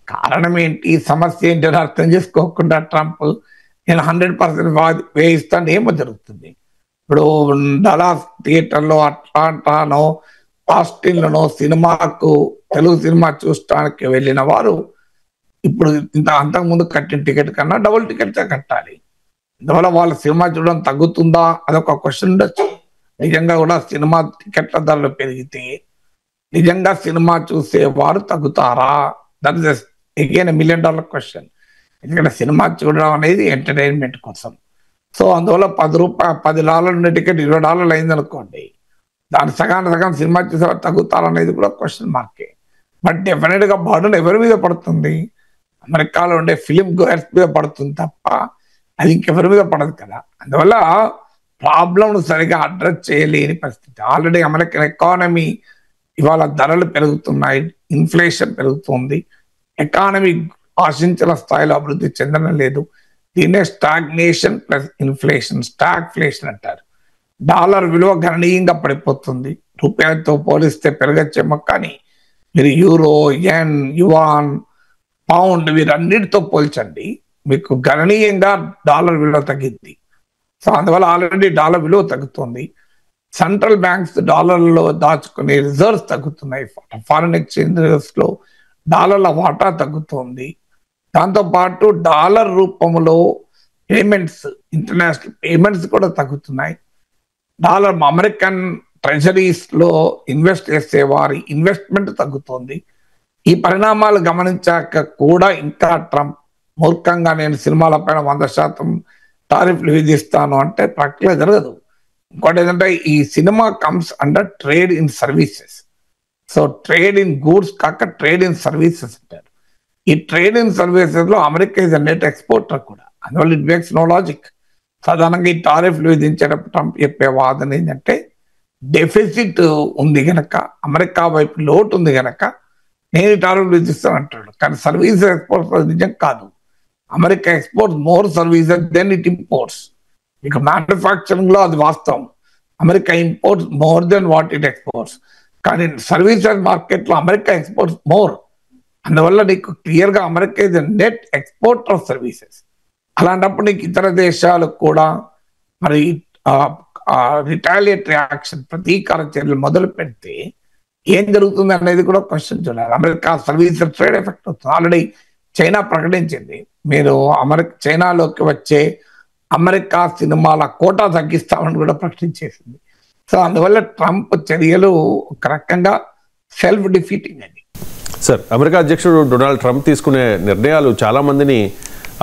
కారణం ఏంటి, సమస్య ఏంటి అని అర్థం చేసుకోకుండా ట్రంప్ నేను 100% వేయిస్తాను ఏమో జరుగుతుంది. ఇప్పుడు డలాస్ థియేటర్లో, అట్లాంటానో, ఆస్టిన్లోనో సినిమాకు తెలుగు సినిమా చూడటానికి వెళ్ళిన వారు ఇప్పుడు అంతకుముందు కట్టిన టికెట్ కన్నా డబుల్ టికెట్ కట్టాలి. అందువల్ల వాళ్ళ సినిమా చూడడం తగ్గుతుందా అదొక క్వశ్చన్ ఉండొచ్చు. నిజంగా కూడా సినిమా టికెట్ల ధరలు పెరిగితే నిజంగా సినిమా చూసేవారు తగ్గుతారా? That is again $1 million question. ఎందుకంటే సినిమా చూడడం అనేది ఎంటర్టైన్మెంట్ కోసం. సో అందువల్ల $10 ఉండే టికెట్ $20 అయింది అనుకోండి, దాని సగం సినిమా చూసేవారు తగ్గుతారనేది కూడా క్వశ్చన్ మార్కే. బట్ డెఫినెట్ గా బర్డన్ ఎవరి మీద పడుతుంది? అమెరికాలో ఉండే ఫిలిం గోయర్స్ మీద పడుతుంది తప్ప అది ఇంకెవరి మీద పడదు కదా. అందువల్ల ప్రాబ్లం సరిగా అడ్రస్ చేయలేని పరిస్థితి. ఆల్రెడీ అమెరికన్ ఎకానమీ ఇవాళ ధరలు పెరుగుతున్నాయి, ఇన్ఫ్లేషన్ పెరుగుతుంది, ఎకానమీ ఆశించిన స్థాయిలో అభివృద్ధి చెందడం లేదు. దీన్నే స్టాగ్నేషన్ ప్లస్ ఇన్ఫ్లేషన్, స్టాగ్ఫ్లేషన్ అంటారు. డాలర్ విలువ గణనీయంగా పడిపోతుంది. రూపాయలతో పోలిస్తే పెరగచ్చేమో, కానీ మీరు యూరో, యెన్, యువాన్, పౌండ్ వీరన్నిటితో పోల్చండి, మీకు గణనీయంగా డాలర్ విలువ తగ్గింది. సో అందువల్ల ఆల్రెడీ డాలర్ విలువ తగ్గుతుంది. సెంట్రల్ బ్యాంక్స్ డాలర్లో దాచుకునే రిజర్వ్స్ తగ్గుతున్నాయి. ఫారిన్ ఎక్స్చేంజ్ రిజర్వ్స్ లో డాలర్ల వాటా తగ్గుతుంది. దాంతోపాటు డాలర్ రూపంలో పేమెంట్స్, ఇంటర్నేషనల్ పేమెంట్స్ కూడా తగ్గుతున్నాయి. డాలర్ అమెరికన్ ట్రెజరీస్ లో ఇన్వెస్ట్ చేసే వారి ఇన్వెస్ట్మెంట్ తగ్గుతోంది. ఈ పరిణామాలు గమనించాక కూడా ఇంకా ట్రంప్ మూర్ఖంగా నేను సినిమాల పైన 100% టారిఫ్లు విధిస్తాను అంటే ప్రక్రియ జరగదు. ఇంకోటి ఏంటంటే ఈ cinema comes under trade in services. So trade in goods కాక ట్రేడ్ ఇన్ సర్వీసెస్ అంటారు. ఈ ట్రేడ్ ఇన్ సర్వీసెస్ లో అమెరికా ఇస్ నెట్ ఎక్స్పోర్టర్ కూడా. అందువల్ల ఇట్ మేక్స్ నో లాజిక్. సాధారణంగా ఈ టారిఫ్లు విధించేటప్పుడు ట్రంప్ చెప్పే వాదన ఏంటంటే డెఫిసిట్ ఉంది గనక, అమెరికా వైపు లోటు ఉంది గనక నేను టారిఫ్లు విధిస్తాను అంటాడు. కానీ సర్వీసెస్ ఎక్స్పోర్ట్స్ నిజం కాదు. America exports more services than it imports. ఇక మ్యానుఫ్యాక్చరింగ్ లో అది వాస్తవం. America imports more than what it exports. కానీ సర్వీసెస్ మార్కెట్ లో అమెరికా ఎక్స్పోర్ట్స్ మోర్. అందువల్ల నీకు క్లియర్ గా America is net exporter of services. అలాంటప్పుడు నీకు ఇతర దేశాలకు కూడా మరి రిటాలియేటరీ యాక్షన్, ప్రతీకార చర్యలు మొదలు పెడితే ఏం జరుగుతుంది అనేది కూడా క్వశ్చన్ చూడాలి. అమెరికా సర్వీసెస్ ట్రేడ్ ఎఫెక్ట్ అవుతుంది. ఆల్రెడీ చైనా ప్రకటించింది, మీరు చైనాలోకి వచ్చే అమెరికా సినిమాల కోటా తగ్గిస్తామని కూడా ప్రకటించేసింది. సో అందువల్ల ట్రంప్ చర్యలు ఒక రకంగా సెల్ఫ్ డిఫీటింగ్ అని. సార్, అమెరికా అధ్యక్షుడు డొనాల్డ్ ట్రంప్ తీసుకునే నిర్ణయాలు చాలా మందిని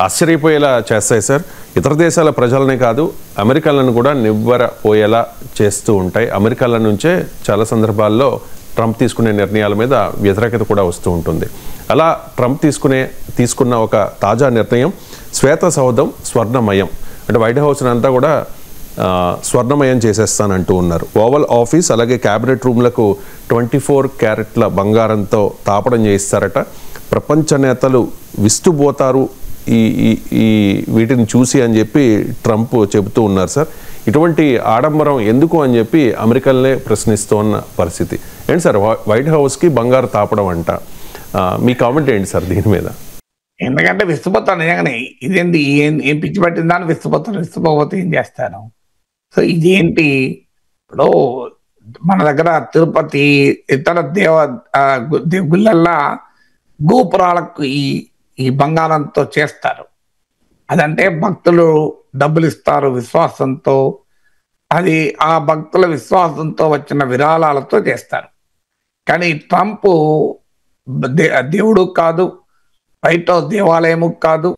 ఆశ్చర్యపోయేలా చేస్తాయి సార్. ఇతర దేశాల ప్రజలనే కాదు, అమెరికన్లను కూడా నివ్వరపోయేలా చేస్తూ ఉంటాయి. అమెరికన్ల నుంచే చాలా సందర్భాల్లో ట్రంప్ తీసుకునే నిర్ణయాల మీద వ్యతిరేకత కూడా వస్తూ ఉంటుంది. అలా ట్రంప్ తీసుకున్న ఒక తాజా నిర్ణయం శ్వేత సౌధం స్వర్ణమయం, అంటే వైట్ హౌస్ అంతా కూడా స్వర్ణమయం చేసేస్తానంటూ ఉన్నారు. ఓవల్ ఆఫీస్ అలాగే క్యాబినెట్ రూమ్లకు 24 క్యారెట్ల బంగారంతో తాపడం చేయిస్తారట. ప్రపంచ నేతలు విస్తుపోతారు ఈ వీటిని చూసి అని చెప్పి ట్రంప్ చెబుతూ ఉన్నారు సార్. ఇటువంటి ఆడంబరం ఎందుకు అని చెప్పి అమెరికన్లే ప్రశ్నిస్తున్న పరిస్థితి ఏంటి సార్? వైట్ హౌస్కి బంగారు తాపడం అంట. మీ కామెంట్ ఏంటి సార్ దీని మీద? ఎందుకంటే విస్తుపోతాను నిజంగానే. ఇదేంటి, ఏం పిచ్చి పట్టిన దాన్ని విస్తుపోతే ఏం చేస్తాను? సో ఇదేంటి, ఇప్పుడు మన దగ్గర తిరుపతి ఇతర గుళ్ళల్లా గోపురాలకు ఈ బంగారంతో చేస్తారు. అదంటే భక్తులు డబ్బులు ఇస్తారు విశ్వాసంతో, అది ఆ భక్తుల విశ్వాసంతో వచ్చిన విరాళాలతో చేస్తారు. కానీ ట్రంప్ దేవుడు కాదు, వైట్ హౌస్ దేవాలయము కాదు,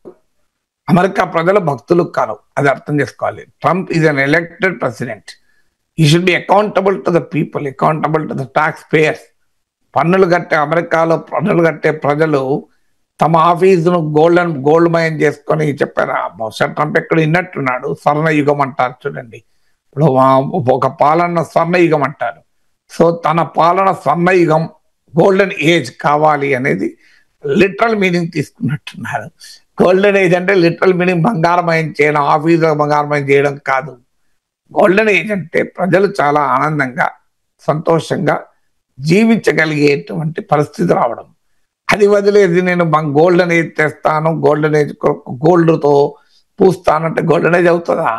అమెరికా ప్రజల భక్తులు కాదు. అది అర్థం చేసుకోవాలి. Trump is an elected president. He should be accountable to the people, accountable to the tax payers. అమెరికాలో పన్నులు కట్టే ప్రజలు తమ ఆఫీసును గోల్డ్ మైన్ చేసుకొని చెప్పారు. బహుశా ట్రంప్ ఎక్కడ విన్నట్టున్నాడు. స్వర్ణయుగం అంటారు చూడండి, ఇప్పుడు ఒక పాలన స్వర్ణయుగం అంటారు. సో తన పాలన స్వర్ణయుగం, గోల్డెన్ ఏజ్ కావాలి అనేది లిటరల్ మీనింగ్ తీసుకున్నట్టున్నారు. గోల్డెన్ ఏజ్ అంటే లిటరల్ మీనింగ్ బంగారమయం చేయడం, ఆఫీసు బంగారమయం చేయడం కాదు. గోల్డెన్ ఏజ్ అంటే ప్రజలు చాలా ఆనందంగా సంతోషంగా జీవించగలిగేటువంటి పరిస్థితి రావడం. అది వదిలేది నేను గోల్డెన్ ఏజ్ తెస్తాను, గోల్డెన్ ఏజ్ గోల్డ్తో పూస్తానంటే గోల్డెన్ ఏజ్ అవుతుందా?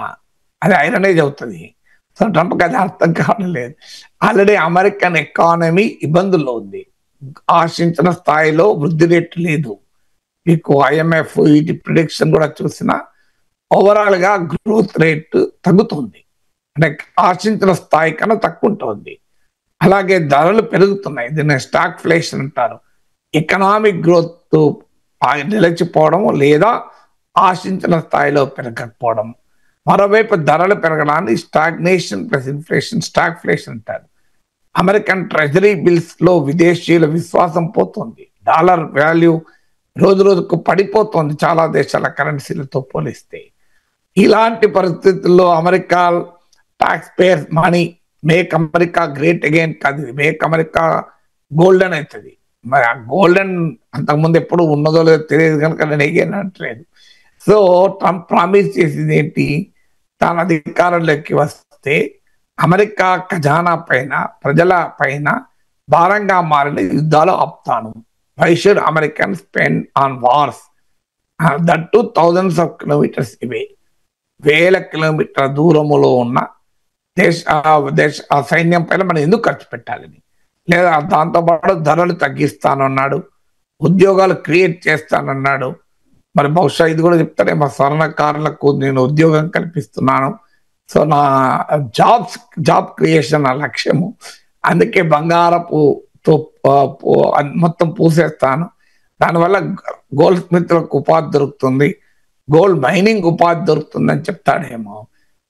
అది ఐరన్ ఏజ్ అవుతుంది. సో ట్రంప్కి అది అర్థం కావడం లేదు. ఆల్రెడీ అమెరికన్ ఎకానమీ ఇబ్బందుల్లో ఉంది. ఆశించిన స్థాయిలో వృద్ధి రేటు లేదు. మీకు IMF వీటి ప్రిడిక్షన్ కూడా చూసినా ఓవరాల్ గా గ్రోత్ రేట్ తగ్గుతుంది, అంటే ఆశించిన స్థాయి కన్నా తక్కువ ఉంటుంది. అలాగే ధరలు పెరుగుతున్నాయి. దీన్ని స్టాక్ ఫ్లేషన్ అంటారు. ఎకనామిక్ గ్రోత్ నిలిచిపోవడం లేదా ఆశించిన స్థాయిలో పెరగకపోవడం. మరోవైపు ధరలు పెరగడాన్ని స్టాగ్నేషన్ ప్లస్ ఇన్ఫ్లేషన్, స్టాక్ ఫ్లేషన్ అంటారు. అమెరికన్ ట్రెజరీ బిల్స్ లో విదేశీయుల విశ్వాసం పోతుంది. డాలర్ వాల్యూ రోజు రోజుకు పడిపోతుంది చాలా దేశాల కరెన్సీలతో పోలిస్తే. ఇలాంటి పరిస్థితుల్లో America tax payers money make America great again కాదు, మేక్ అమెరికా గోల్డెన్ అవుతుంది. మరి ఆ గోల్డెన్ అంతకుముందు ఎప్పుడు ఉన్నదో లేదో తెలియదు కనుక నేను ఎగైన్ అనట్లేదు. సో ట్రంప్ ప్రామిస్ చేసింది ఏంటి? తాను అధికారంలోకి వస్తే అమెరికా ఖజానా పైన, ప్రజల పైన భారంగా మారిన యుద్ధాలు ఆపుతాను. Why should American spend on wars that two thousands of kilometers away? 1000 కిలోమీటర్ల దూరములో ఉన్న సైన్యం పైన మనం ఎందుకు ఖర్చు పెట్టాలని? లేదా దాంతోపాటు ధరలు తగ్గిస్తానన్నాడు, ఉద్యోగాలు క్రియేట్ చేస్తానన్నాడు. మరి బహుశా ఇది కూడా చెప్తాడే, మా స్వర్ణకారులకు నేను ఉద్యోగం కల్పిస్తున్నాను. సో నా జాబ్ క్రియేషన్ నా లక్ష్యము, అందుకే బంగారపుతో మొత్తం పూసేస్తాను. దానివల్ల గోల్డ్ స్మిత్లకు ఉపాధి దొరుకుతుంది, గోల్డ్ మైనింగ్ ఉపాధి దొరుకుతుందని చెప్తాడేమో.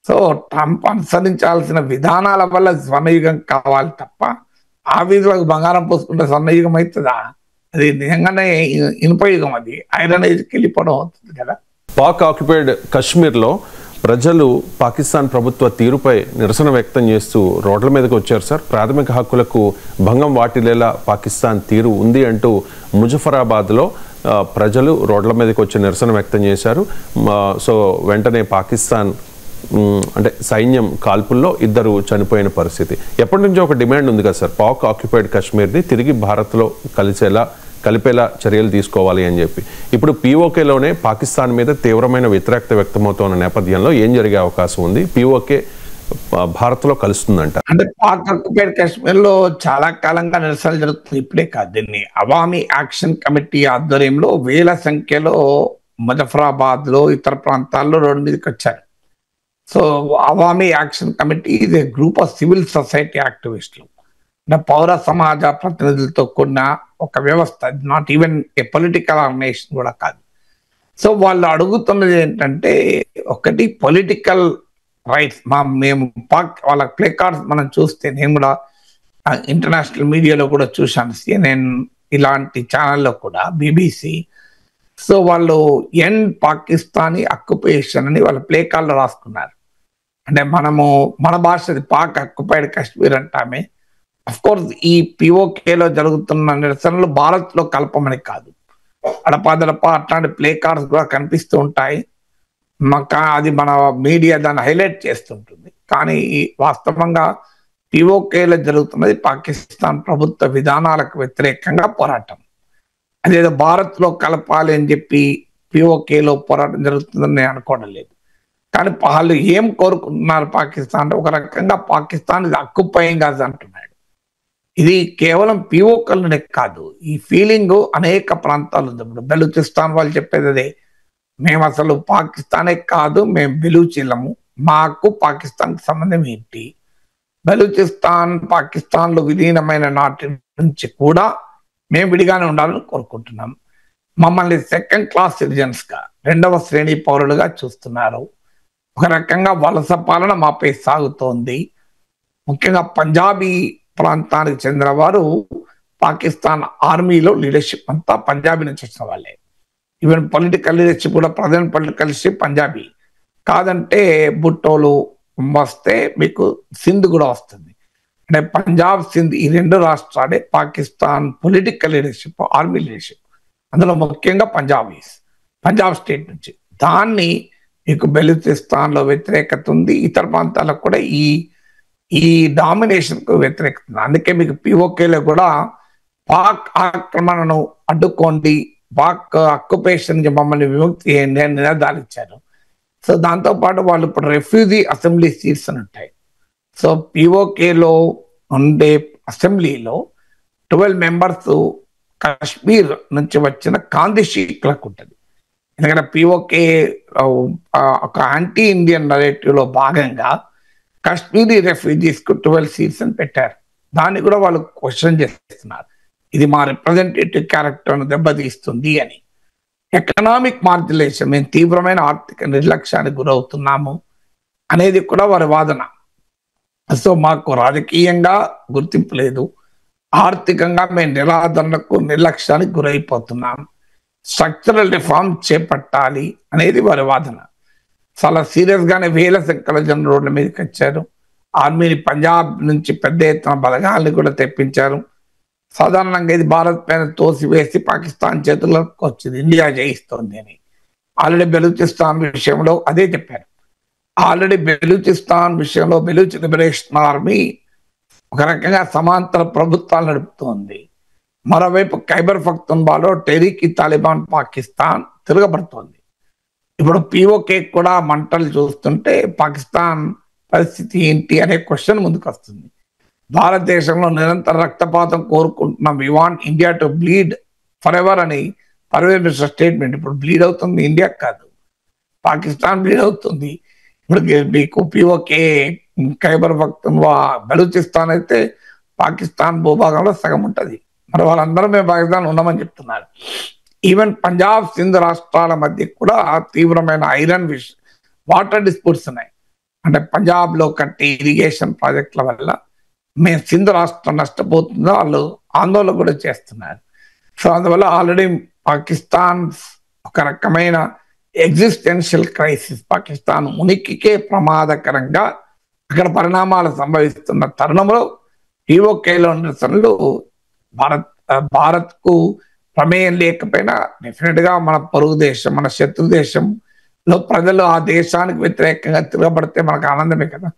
సో ట్రంప్ అనుసరించాల్సిన విధానాల వల్ల స్వర్ణయుగం కావాలి తప్ప ఆ వీధులకు బంగారం పోసుకుంటే స్వర్ణయుగం అవుతుందా? అది నిజంగానే ఇనుపయుగం, అది ఐరన్ ఏజ్కి వెళ్ళిపోవడం అవుతుంది కదా. పాక్ ఆక్యుపైడ్ కశ్మీర్లో ప్రజలు పాకిస్తాన్ ప్రభుత్వ తీరుపై నిరసన వ్యక్తం చేస్తూ రోడ్ల మీదకి వచ్చారు సార్. ప్రాథమిక హక్కులకు భంగం వాటిల్లేలా పాకిస్తాన్ తీరు ఉంది అంటూ ముజఫరాబాద్లో ప్రజలు రోడ్ల మీదకి వచ్చి నిరసన వ్యక్తం చేశారు. సో వెంటనే పాకిస్తాన్ అంటే సైన్యం కాల్పుల్లో 2 చనిపోయిన పరిస్థితి. ఎప్పటి నుంచో ఒక డిమాండ్ ఉంది కదా సార్, పాక్ ఆక్యుపైడ్ కశ్మీర్ని తిరిగి భారత్లో కలిపేలా చర్యలు తీసుకోవాలి అని చెప్పి. ఇప్పుడు పీఓకేలోనే పాకిస్తాన్ మీద తీవ్రమైన వ్యతిరేకత వ్యక్తమవుతున్న నేపథ్యంలో ఏం జరిగే అవకాశం ఉంది? పీఓకే భారత్లో కలుస్తుందంట. అంటే పాక్ ఆక్యుపైడ్ కశ్మీర్ లో చాలా కాలంగా నిరసనలు జరుగుతుంది. ఇప్పుడే కాదు, దీన్ని అవామీ యాక్షన్ కమిటీ ఆధ్వర్యంలో వేల సంఖ్యలో ముజఫరాబాద్ లో ఇతర ప్రాంతాల్లో రోడ్డు మీదకి వచ్చారు. సో అవామీ యాక్షన్ కమిటీ ఇది గ్రూప్ ఆఫ్ సివిల్ సొసైటీ యాక్టివిస్టులు, అంటే పౌర సమాజ ప్రతినిధులతో కూడిన ఒక వ్యవస్థ, not even a political organization కూడా కాదు. సో వాళ్ళు అడుగుతున్నది ఏంటంటే, ఒకటి పొలిటికల్ రైట్స్. మేము పాక్ వాళ్ళ ప్లే కార్డ్స్ మనం చూస్తే, నేను కూడా ఇంటర్నేషనల్ మీడియాలో కూడా చూశాను, CNN ఇలాంటి ఛానల్లో కూడా, BBC. సో వాళ్ళు ఎండ్ పాకిస్తానీ అక్యుపేషన్ అని వాళ్ళ ప్లే కార్డులో రాసుకున్నారు. అంటే మన భాషది పాక్ ఆక్యుపైడ్ కశ్మీర్ అంటామే. అఫ్ కోర్స్ ఈ పిఓకేలో జరుగుతున్న నిరసనలు భారత్ లో కలపమని కాదు, అడపాదడప అట్లాంటి ప్లే కార్డ్స్ కూడా కనిపిస్తూ ఉంటాయి. అది మన మీడియా దాన్ని హైలైట్ చేస్తుంటుంది. కానీ వాస్తవంగా పిఓకేలో జరుగుతున్నది పాకిస్తాన్ ప్రభుత్వ విధానాలకు వ్యతిరేకంగా పోరాటం. అదేదో భారత్ లో కలపాలి అని చెప్పి పిఓకేలో పోరాటం జరుగుతుందని నేను అనుకోవడం లేదు. కానీ వాళ్ళు ఏం కోరుకుంటున్నారు పాకిస్తాన్? ఒక రకంగా పాకిస్తాన్ ఇది అక్యుపైయింగ్ అస్ అంటున్నాడు. ఇది కేవలం పిఓకేలనే కాదు, ఈ ఫీలింగ్ అనేక ప్రాంతాలు ఉంది. ఇప్పుడు బెలూచిస్తాన్ వాళ్ళు చెప్పేది అదే, మేము అసలు పాకిస్తానే కాదు, మేము బెలూచీలము, మాకు పాకిస్తాన్కి సంబంధం ఏంటి? బెలూచిస్తాన్ పాకిస్తాన్లో విలీనమైన నాటి నుంచి కూడా మేము విడిగానే ఉండాలని కోరుకుంటున్నాం. మమ్మల్ని సెకండ్ క్లాస్ సిటిజన్స్ గా, 2వ శ్రేణి పౌరులుగా చూస్తున్నారు. ఒక రకంగా వలస పాలన మాపై సాగుతోంది. ముఖ్యంగా పంజాబీ ప్రాంతానికి చెందిన వారు పాకిస్తాన్ ఆర్మీలో లీడర్షిప్ అంతా పంజాబీ నుంచి వచ్చిన వాళ్ళే. ఈవెన్ పొలిటికల్ లీడర్షిప్ కూడా, ప్రజెంట్ పొలిటికల్ లీడర్షిప్ పంజాబీ. కాదంటే భుట్టోలు వస్తే మీకు సింధ్ కూడా వస్తుంది. అంటే పంజాబ్, సింధ్ ఈ 2 రాష్ట్రాలే Pakistan political leadership, army leadership. అందులో ముఖ్యంగా పంజాబ్ స్టేట్ నుంచి. దాన్ని మీకు బెలూచిస్తాన్ లో వ్యతిరేకత ఉంది, ఇతర ప్రాంతాలకు కూడా ఈ డామినేషన్ కు వ్యతిరేకత ఉంది. అందుకే మీకు పిఓకేలో కూడా పాక్ ఆక్రమణను అడ్డుకోండి, పాక్ అక్యుపేషన్ మమ్మల్ని విముక్తి చేయండి అని నినాదాలు ఇచ్చారు. సో దాంతో పాటు వాళ్ళు ఇప్పుడు రెఫ్యూజీ అసెంబ్లీ సీట్స్ అని ఉంటాయి. సో పిఓకేలో ఉండే అసెంబ్లీలో 12 మెంబర్స్ కాశ్మీర్ నుంచి వచ్చిన కాందిశీకులకు ఉంటుంది. ఎందుకంటే పిఓకే ఒక యాంటీ ఇండియన్ నరేటివ్ లో భాగంగా కాశ్మీరీ రెఫ్యూజీస్ కు 12 సీట్స్ అని పెట్టారు. దాన్ని కూడా వాళ్ళు క్వశ్చన్ చేస్తున్నారు, ఇది మా రిప్రజెంటేటివ్ క్యారెక్టర్ను దెబ్బతీస్తుంది అని. ఎకనామిక్ మార్జిలేషన్, మేము తీవ్రమైన ఆర్థిక నిర్లక్ష్యానికి గురవుతున్నాము అనేది కూడా వారి వాదన. సో మాకు రాజకీయంగా గుర్తింపు లేదు, ఆర్థికంగా మేము నిరాదరణకు నిర్లక్ష్యానికి గురైపోతున్నాం, స్ట్రక్చరల్ రిఫార్మ్ చేపట్టాలి అనేది వారి వాదన. చాలా సీరియస్ గానే వేల సంఖ్యలో జనం రోడ్ల మీదకి వచ్చారు. ఆర్మీని పంజాబ్ నుంచి పెద్ద ఎత్తున బలగాల్ని కూడా తెప్పించారు. సాధారణంగా ఇది భారత్ పైన తోసివేసి పాకిస్తాన్ చేతుల్లోకి వచ్చింది, ఇండియా జయిస్తోంది అని. ఆల్రెడీ బెలూచిస్తాన్ విషయంలో అదే చెప్పారు. ఆల్రెడీ బెలూచిస్తాన్ విషయంలో బెలూచ్ లిబరేషన్ ఆర్మీ ఒక రకంగా సమాంతర ప్రభుత్వాలు నడుపుతోంది. మరోవైపు ఖైబర్ పఖ్తూన్ఖ్వాలో టెహ్రీక్ ఈ తాలిబాన్ పాకిస్తాన్ తిరగబడుతోంది. ఇప్పుడు పిఓకే కూడా మంటలు చూస్తుంటే పాకిస్తాన్ పరిస్థితి ఏంటి అనే క్వశ్చన్ ముందుకు వస్తుంది. భారతదేశంలో నిరంతర రక్తపాతం కోరుకుంటున్నాం, we want India to bleed for ever అని పర్వేజ్ మినిస్టర్ స్టేట్మెంట్. ఇప్పుడు బ్లీడ్ అవుతుంది ఇండియా కాదు, పాకిస్తాన్ బ్లీడ్ అవుతుంది. ఇప్పుడు మీకు పిఓకే ఖైబర్ పఖ్తూన్ఖ్వా బలూచిస్తాన్ అయితే పాకిస్తాన్ భూభాగంలో సగం ఉంటుంది. మరి వాళ్ళందరూ మేము పాకిస్తాన్ ఉన్నామని చెప్తున్నారు. ఈవెన్ పంజాబ్ సింధ్ రాష్ట్రాల మధ్య కూడా తీవ్రమైన వాటర్ డిస్ప్యూట్స్ ఉన్నాయి. అంటే పంజాబ్ లో కట్టే ఇరిగేషన్ ప్రాజెక్టుల వల్ల మేము సింధ్ రాష్ట్రం నష్టపోతుందో వాళ్ళు ఆందోళన కూడా చేస్తున్నారు. సో అందువల్ల ఆల్రెడీ పాకిస్తాన్ ఒక రకమైన ఎగ్జిస్టెన్షియల్ క్రైసిస్, పాకిస్తాన్ ఉనికికే ప్రమాదకరంగా అక్కడ పరిణామాలు సంభవిస్తున్న తరుణంలో ఈఓకేలో నిరసనలు భారత్ కు ప్రమేయం లేకపోయినా డెఫినెట్ గా మన పొరుగు దేశం, మన శత్రు దేశంలో ప్రజలు ఆ దేశానికి వ్యతిరేకంగా తిరగబడితే మనకు ఆనందమే కదా.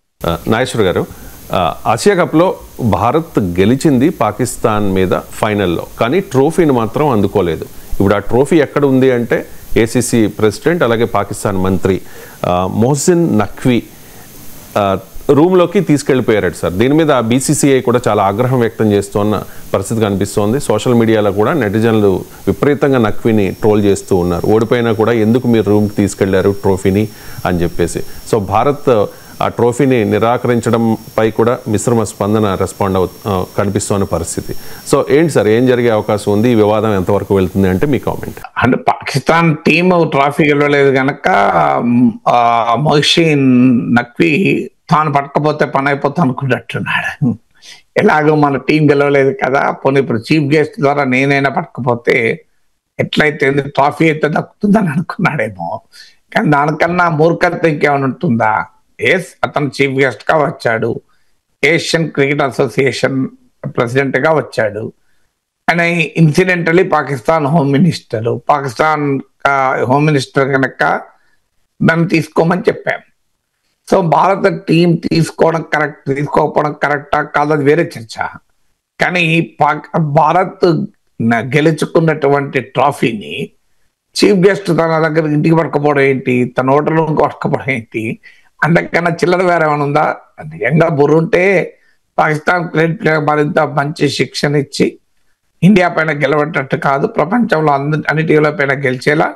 నాగేశ్వర్ గారు, ఆసియా కప్లో భారత్ గెలిచింది పాకిస్తాన్ మీద ఫైనల్లో, కానీ ట్రోఫీని మాత్రం అందుకోలేదు. ఇప్పుడు ఆ ట్రోఫీ ఎక్కడ ఉంది అంటే ఏసీసీ ప్రెసిడెంట్ అలాగే పాకిస్తాన్ మంత్రి మొహసిన్ నఖ్వీ రూమ్లోకి తీసుకెళ్లిపోయారట సార్. దీని మీద బీసీసీఐ కూడా చాలా ఆగ్రహం వ్యక్తం చేస్తున్న పరిస్థితి కనిపిస్తోంది. సోషల్ మీడియాలో కూడా నెటిజన్లు విపరీతంగా నఖ్వీని ట్రోల్ చేస్తూ ఉన్నారు. ఓడిపోయినా కూడా ఎందుకు మీరు రూమ్కి తీసుకెళ్లారు ట్రోఫీని అని చెప్పేసి. సో భారత్ ఆ ట్రోఫీని నిరాకరించడంపై కూడా మిశ్రమ స్పందన కనిపిస్తున్న పరిస్థితి. సో ఏంటి సార్, ఏం జరిగే అవకాశం ఉంది? ఈ వివాదం ఎంతవరకు వెళ్తుంది అంటే మీ కామెంట్. అంటే పాకిస్తాన్ టీం ట్రోఫీ గెలవలేదు కనుక మొహసిన్ నఖ్వీ తాను పట్టకపోతే పని అయిపోతా అనుకున్నట్టున్నాడు. ఎలాగో మన టీం గెలవలేదు కదా, పోనీ ఇప్పుడు చీఫ్ గెస్ట్ ద్వారా నేనైనా పట్టకపోతే ఎట్లయితే ట్రోఫీ అయితే దక్కుతుందని అనుకున్నాడేమో. కానీ దానికన్నా మూర్ఖత్వం ఇంకేమైనా ఉంటుందా? అతను చీఫ్ గెస్ట్ గా వచ్చాడు, ఏషియన్ క్రికెట్ అసోసియేషన్ ప్రెసిడెంట్ గా వచ్చాడు. ఆయన ఇన్సిడెంటలీ పాకిస్తాన్ హోమ్ మినిస్టర్ కనుక దాన్ని తీసుకోమని చెప్పాం. సో భారత టీం తీసుకోకపోవడం కరెక్టా కాదు వేరే చర్చ. కానీ భారత్ గెలుచుకున్నటువంటి ట్రోఫీని చీఫ్ గెస్ట్ తన దగ్గర ఇంటికి పట్టుకపోవడం ఏంటి, తన హోటల్ రూమ్కి పట్టుకపోవడం ఏంటి? అంతకన్నా చిల్లర వేరే ఏమైనా ఉందా? నిజంగా బుర్రుంటే పాకిస్తాన్ క్రికెట్ ప్లేయర్ మరింత మంచి శిక్షణ ఇచ్చి ఇండియా పైన గెలవటట్టు కాదు, ప్రపంచంలో అన్ని టీంల పైన గెలిచేలా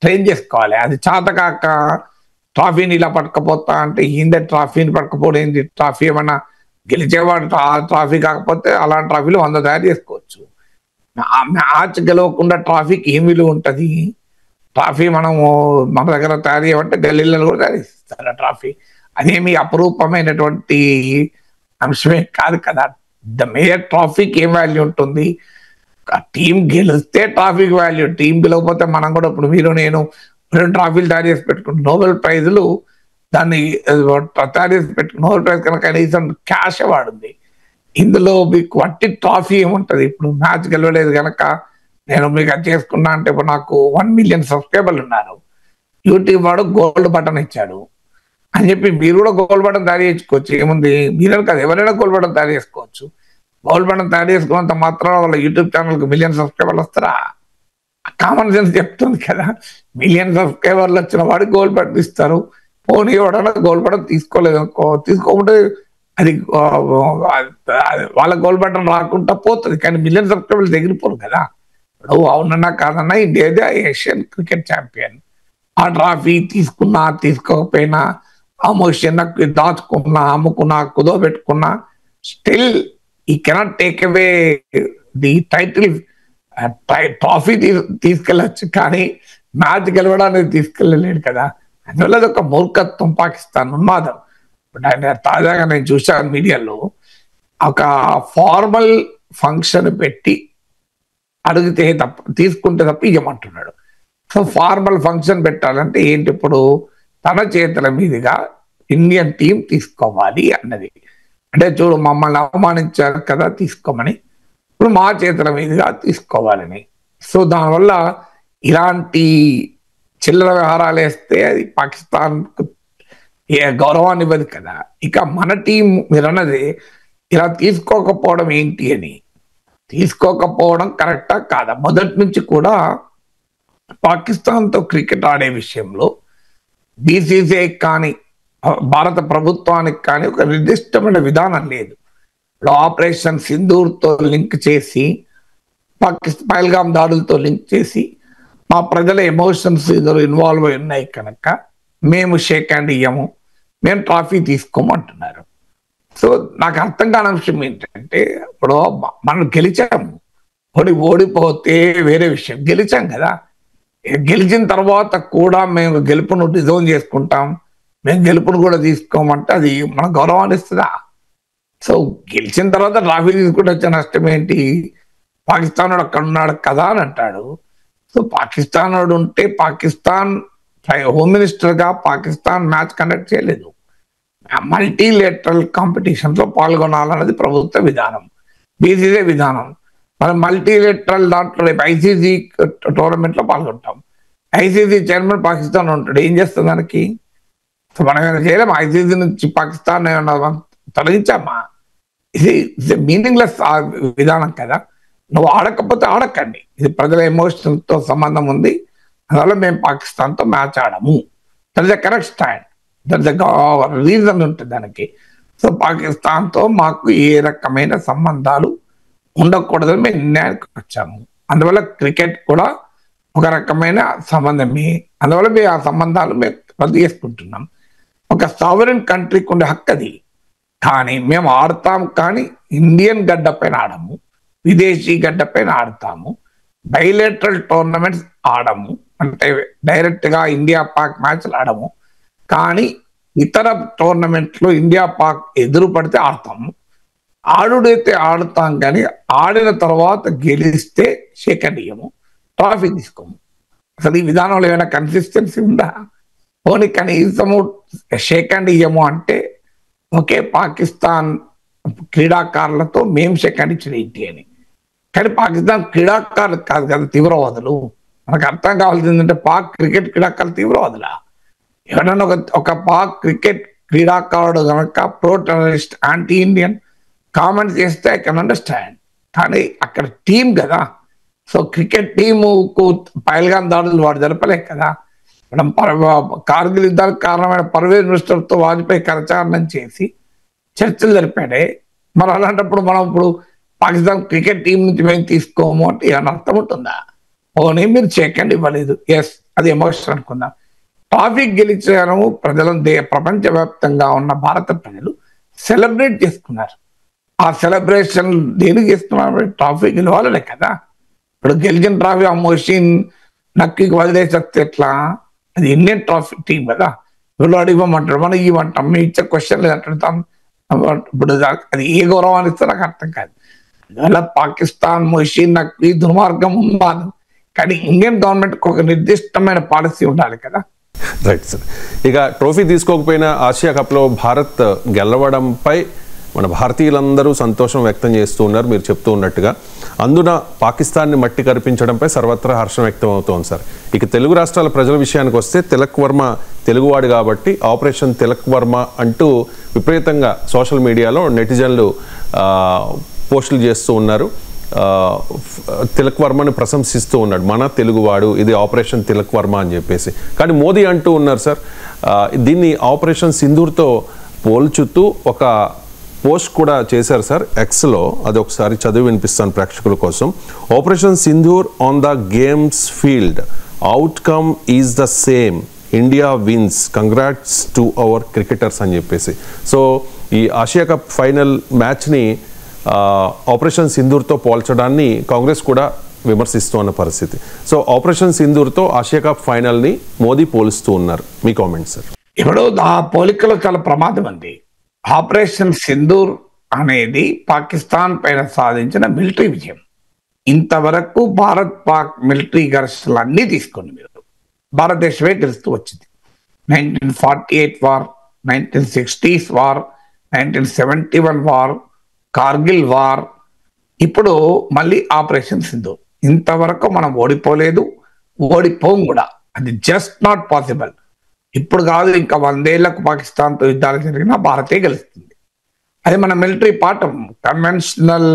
ట్రైన్ చేసుకోవాలి. అది చాతకాక ట్రోఫీని ఇలా పట్టుకపోతా అంటే ఏందే ట్రోఫీని పట్టుకపోవడం ఏంటి? ట్రోఫీ ఏమన్నా గెలిచేవాడు ట్రోఫీ కాకపోతే అలాంటి ట్రోఫీలు 100 తయారు చేసుకోవచ్చు. మ్యాచ్ గెలవకుండా ట్రోఫీకి ఏం విలువ ఉంటుంది? ట్రోఫీ మనము మన దగ్గర తయారు చేయమంటే ఢిల్లీలో కూడా తయారు చేస్తారు ట్రోఫీ. అదేమి అపురూపమైనటువంటి అంశమే కాదు కదా. ద మేజర్ ట్రోఫీకి ఏం వాల్యూ ఉంటుంది? టీం గెలిస్తే ట్రోఫీకి వాల్యూ, టీం గెలవకపోతే మనం కూడా ఇప్పుడు మీరు నేను 2 ట్రోఫీలు తయారు చేసి పెట్టుకుంటాం. నోబెల్ ప్రైజులు దాన్ని తయారు చేసి పెట్టుకుని నోబెల్ ప్రైజ్ కనుక కనీసం క్యాష్ వాడుంది. ఇందులో మీకు వట్టి ట్రోఫీ ఏముంటది? ఇప్పుడు మ్యాచ్ గెలవలేదు కనుక నేను మీకు అది చేసుకున్నా అంటే ఇప్పుడు నాకు 1 మిలియన్ సబ్స్క్రైబర్లు ఉన్నారు, యూట్యూబ్ వాడు గోల్డ్ బటన్ ఇచ్చాడు అని చెప్పి మీరు కూడా గోల్డ్ బటన్ తయారు చేసుకోవచ్చు. ఏముంది? మీరే కాదు, ఎవరైనా గోల్డ్ బటన్ తయారు చేసుకోవచ్చు. గోల్డ్ బటన్ తయారు చేసుకున్నంత మాత్రం వాళ్ళ యూట్యూబ్ ఛానల్కి మిలియన్ సబ్స్క్రైబర్లు వస్తారా? కామన్ సెన్స్ చెప్తుంది కదా. మిలియన్ సబ్స్క్రైబర్లు వచ్చిన వాడికి గోల్డ్ బటన్ ఇస్తారు. పోనీ ఎవడన్నా గోల్డ్ బటన్ తీసుకోలేదు తీసుకోకుంటే అది వాళ్ళ గోల్డ్ బటన్ రాకుండా పోతుంది. కానీ మిలియన్ సబ్స్క్రైబర్లు ఎగిరిపోరు కదా. అవునన్నా కాదన్నా ఇండియా ఏషియన్ క్రికెట్ ఛాంపియన్. ఆ ట్రోఫీ తీసుకున్నా తీసుకోకపోయినా, ఎమోషన్ దాచుకున్నా అమ్ముకున్నా కుదోబెట్టుకున్నా, still he cannot take away the title. Trophy తీసుకెళ్ళచ్చు కానీ మ్యాచ్ గెలవడానికి తీసుకెళ్ళలేడు కదా. అందువల్ల అది ఒక మూర్ఖత్వం, పాకిస్తాన్ ఉన్మాదం. తాజాగా నేను చూశాను మీడియాలో, ఒక ఫార్మల్ ఫంక్షన్ పెట్టి అడిగితే తీసుకుంటే తప్ప ఇవ్వమంటున్నాడు. సో ఫార్మల్ ఫంక్షన్ పెట్టాలంటే ఏంటి? ఇప్పుడు తన చేతుల మీదుగా ఇండియన్ టీం తీసుకోవాలి అన్నది. అంటే చూడు, మమ్మల్ని అవమానించారు కదా తీసుకోమని, ఇప్పుడు మా చేతుల మీదుగా తీసుకోవాలని. సో దానివల్ల ఇలాంటి చిల్లర వ్యవహారాలు వేస్తే అది పాకిస్తాన్ గౌరవాన్ని ఇవ్వదు కదా. ఇక మన టీం మీరు అన్నది ఇలా తీసుకోకపోవడం ఏంటి అని, తీసుకోకపోవడం కరెక్టా కాదా? మొదటి నుంచి కూడా పాకిస్తాన్తో క్రికెట్ ఆడే విషయంలో బీసీసీఐ కానీ భారత ప్రభుత్వానికి కానీ ఒక నిర్దిష్టమైన విధానం లేదు. ఆపరేషన్ సింధూర్తో లింక్ చేసి, పహల్గామ్ దాడులతో లింక్ చేసి మా ప్రజల ఎమోషన్స్ ఇందులో ఇన్వాల్వ్ అయి ఉన్నాయి కనుక మేము షేక్ హ్యాండ్ ఇయ్యము, మేము ట్రోఫీ తీసుకోమంటున్నారు. సో నాకు అర్థం కాని అంశం ఏంటంటే, ఇప్పుడు మనం గెలిచాము, ఓడిపోతే వేరే విషయం, గెలిచాం కదా. గెలిచిన తర్వాత కూడా మేము గెలుపును డిజోన్ చేసుకుంటాం, మేము గెలుపును కూడా తీసుకోమంటే అది మన గౌరవాన్ని ఇస్తుందా? సో గెలిచిన తర్వాత ట్రాఫీ తీసుకుంటే వచ్చే నష్టం ఏంటి? పాకిస్తాన్ వాడు అక్కడ ఉన్నాడు కదా అని అంటాడు. సో పాకిస్తాన్ వాడు ఉంటే పాకిస్తాన్ హోమ్ మినిస్టర్ గా పాకిస్తాన్ మ్యాచ్ కండక్ట్ చేయలేదు. మల్టీలేటరల్ కాంపిటీషన్ లో పాల్గొనాలన్నది ప్రభుత్వ విధానం, బీసీసీ విధానం. మనం మల్టీలేటరల్ దాంట్లో రేపు ఐసీసీ టోర్నమెంట్ లో పాల్గొంటాం. ఐసీసీ చైర్మన్ పాకిస్తాన్ ఉంటాడు, ఏం చేస్తాం దానికి? సో మనం ఏమైనా చేయలేము. ఐసీసీ నుంచి పాకిస్తాన్ ఏమన్నా తొలగించామా? ఇది మీనింగ్లెస్ విధానం కదా. నువ్వు ఆడకపోతే ఆడకండి, ఇది ప్రజల ఎమోషన్ తో సంబంధం ఉంది, అందువల్ల మేము పాకిస్తాన్ తో మ్యాచ్ ఆడము. That is the correct stand, that is the reason ఉంటుంది దానికి. సో పాకిస్తాన్ తో మాకు ఏ రకమైన సంబంధాలు ఉండకూడదని మేము నిర్ణయానికి వచ్చాము. అందువల్ల క్రికెట్ కూడా ఒక రకమైన సంబంధమే, అందువల్ల మేము ఆ సంబంధాలు మేము రద్దు చేసుకుంటున్నాం. ఒక సావరెన్ కంట్రీకి ఉండే హక్కు అది, కానీ మేము ఆడతాం, కానీ ఇండియన్ గడ్డ పైన ఆడము, విదేశీ గడ్డ పైన ఆడతాము. బైలేటరల్ టోర్నమెంట్స్ ఆడము, అంటే డైరెక్ట్ గా ఇండియా పాక్ మ్యాచ్లు ఆడము, కానీ ఇతర టోర్నమెంట్లో ఇండియా పాక్ ఎదురు పడితే ఆడతాము. ఆడుడైతే ఆడుతాం, కానీ ఆడిన తర్వాత గెలిస్తే షేక్ హ్యాండ్ ఇయ్యము, ట్రాఫీ తీసుకోము. అసలు ఈ విధానంలో ఏమైనా కన్సిస్టెన్సీ ఉందా? పోనీ కనీసము షేక్ హ్యాండ్ ఇయ్యము అంటే ఓకే, పాకిస్తాన్ క్రీడాకారులతో మేము షేక్ హ్యాండ్ ఇచ్చిన ఏంటి అని. కానీ పాకిస్తాన్ క్రీడాకారులు కాదు కదా తీవ్రవాదులు. మనకు అర్థం కావాల్సింది ఏంటంటే పాక్ క్రికెట్ క్రీడాకారులు తీవ్రవాదులా? ఎవరైనా ఒక పాక్ క్రికెట్ క్రీడాకారుడు కనుక pro terrorist, anti Indian comment చేస్తే ఐ కెన్ అండర్స్టాండ్, కానీ అక్కడ టీం కదా. సో క్రికెట్ టీముకు పైల్గాన్ దాడులు వాడు జరపలేక కదా. మనం కార్గిల్ యుద్ధానికి కారణమైన పర్వేజ్ మినిస్టర్తో వాజ్పేయి కరచాలనం చేసి చర్చలు జరిపాడే. మరి అలాంటప్పుడు మనం ఇప్పుడు పాకిస్తాన్ క్రికెట్ టీం నుంచి మేము తీసుకోము అంటే ఏమైనా అర్థం ఉంటుందా? ఓనే మీరు షేక్ హ్యాండ్ ఇవ్వలేదు, ఎస్ అది ఎమోషన్ అనుకుందాం. ట్రాఫిక్ గెలిచాను ప్రజలు ప్రపంచవ్యాప్తంగా ఉన్న భారత ప్రజలు సెలబ్రేట్ చేసుకున్నారు. ఆ సెలబ్రేషన్ దేనికి చేస్తున్నారు? ట్రాఫీ గెలవాలనే కదా. ఇప్పుడు గెలిచిన ట్రాఫీ ఆ మోషిన్ నక్కి వదిలేసేస్తే ఎట్లా? అది ఇండియన్ ట్రాఫీ టీం కదా. వీళ్ళు అడిగమంటారు, మనం ఇవ్వమంటాం, మేము ఇచ్చే క్వశ్చన్ లేదు అంటాం. ఇప్పుడు అది ఏ గౌరవాన్ని ఇస్తే నాకు అర్థం కాదు. అందువల్ల పాకిస్తాన్ మోషిన్ నక్కి దుర్మార్గం ఉండాలి, కానీ ఇండియన్ గవర్నమెంట్ ఒక నిర్దిష్టమైన పాలసీ ఉండాలి కదా. Right sir. ఇక ట్రోఫీ తీసుకోకపోయినా ఆసియా కప్లో భారత్ గెలవడంపై మన భారతీయులందరూ సంతోషం వ్యక్తం చేస్తూ ఉన్నారు మీరు చెప్తూ ఉన్నట్టుగా. అందున పాకిస్తాన్ని మట్టి కరిపించడంపై సర్వత్రా హర్షం వ్యక్తం అవుతోంది సార్. ఇక తెలుగు రాష్ట్రాల ప్రజల విషయానికి వస్తే తిలక్ వర్మ తెలుగువాడు కాబట్టి ఆపరేషన్ తిలక్ వర్మ అంటూ విపరీతంగా సోషల్ మీడియాలో నెటిజన్లు పోస్టులు చేస్తూ ఉన్నారు. తిలక్ వర్మని ప్రశంసిస్తూ ఉన్నాడు, మన తెలుగువాడు, ఇది ఆపరేషన్ తిలక్ వర్మ అని చెప్పేసి. కానీ మోదీ అంటూ ఉన్నారు సార్, దీన్ని ఆపరేషన్ సింధూర్తో పోల్చుతూ ఒక పోస్ట్ కూడా చేశారు సార్ ఎక్స్లో. అది ఒకసారి చదివి వినిపిస్తాను ప్రేక్షకుల కోసం. Operation Sindoor on the games field, outcome is the same, India wins, congrats to our cricketers అని చెప్పేసి. సో ఈ ఆసియా కప్ ఫైనల్ మ్యాచ్ని ఆపరేషన్ సింధూర్తో పోల్చడాన్ని కాంగ్రెస్ కూడా విమర్శిస్తూ ఉన్న పరిస్థితి. సో ఆపరేషన్ సింధూర్తో ఆసియా కప్ ఫైనల్ని మోదీ పోలుస్తూ ఉన్నారు, మీ కామెంట్ సార్. ఇప్పుడు ఆ పోలికలో చాలా ప్రమాదం ఉంది. ఆపరేషన్ సింధూర్ అనేది పాకిస్తాన్ పైన సాధించిన మిలిటరీ విజయం. ఇంతవరకు భారత్ పాక్ మిలిటరీ ఘర్షణలు అన్నీ తీసుకోండి మీరు, భారతదేశమే గెలుస్తూ వచ్చింది. 1948 war, 1960s war, 1971 war, Kargil war, ఇప్పుడు మళ్ళీ ఆపరేషన్ సింధూర్. ఇంతవరకు మనం ఓడిపోలేదు, ఓడిపోం కూడా. అది జస్ట్ నాట్ పాసిబుల్. ఇప్పుడు కాదు, ఇంకా 100 ఏళ్లకు పాకిస్తాన్తో యుద్ధాలు జరిగినా భారతే గెలుస్తుంది. అది మన మిలిటరీ పాఠం. కన్వెన్షనల్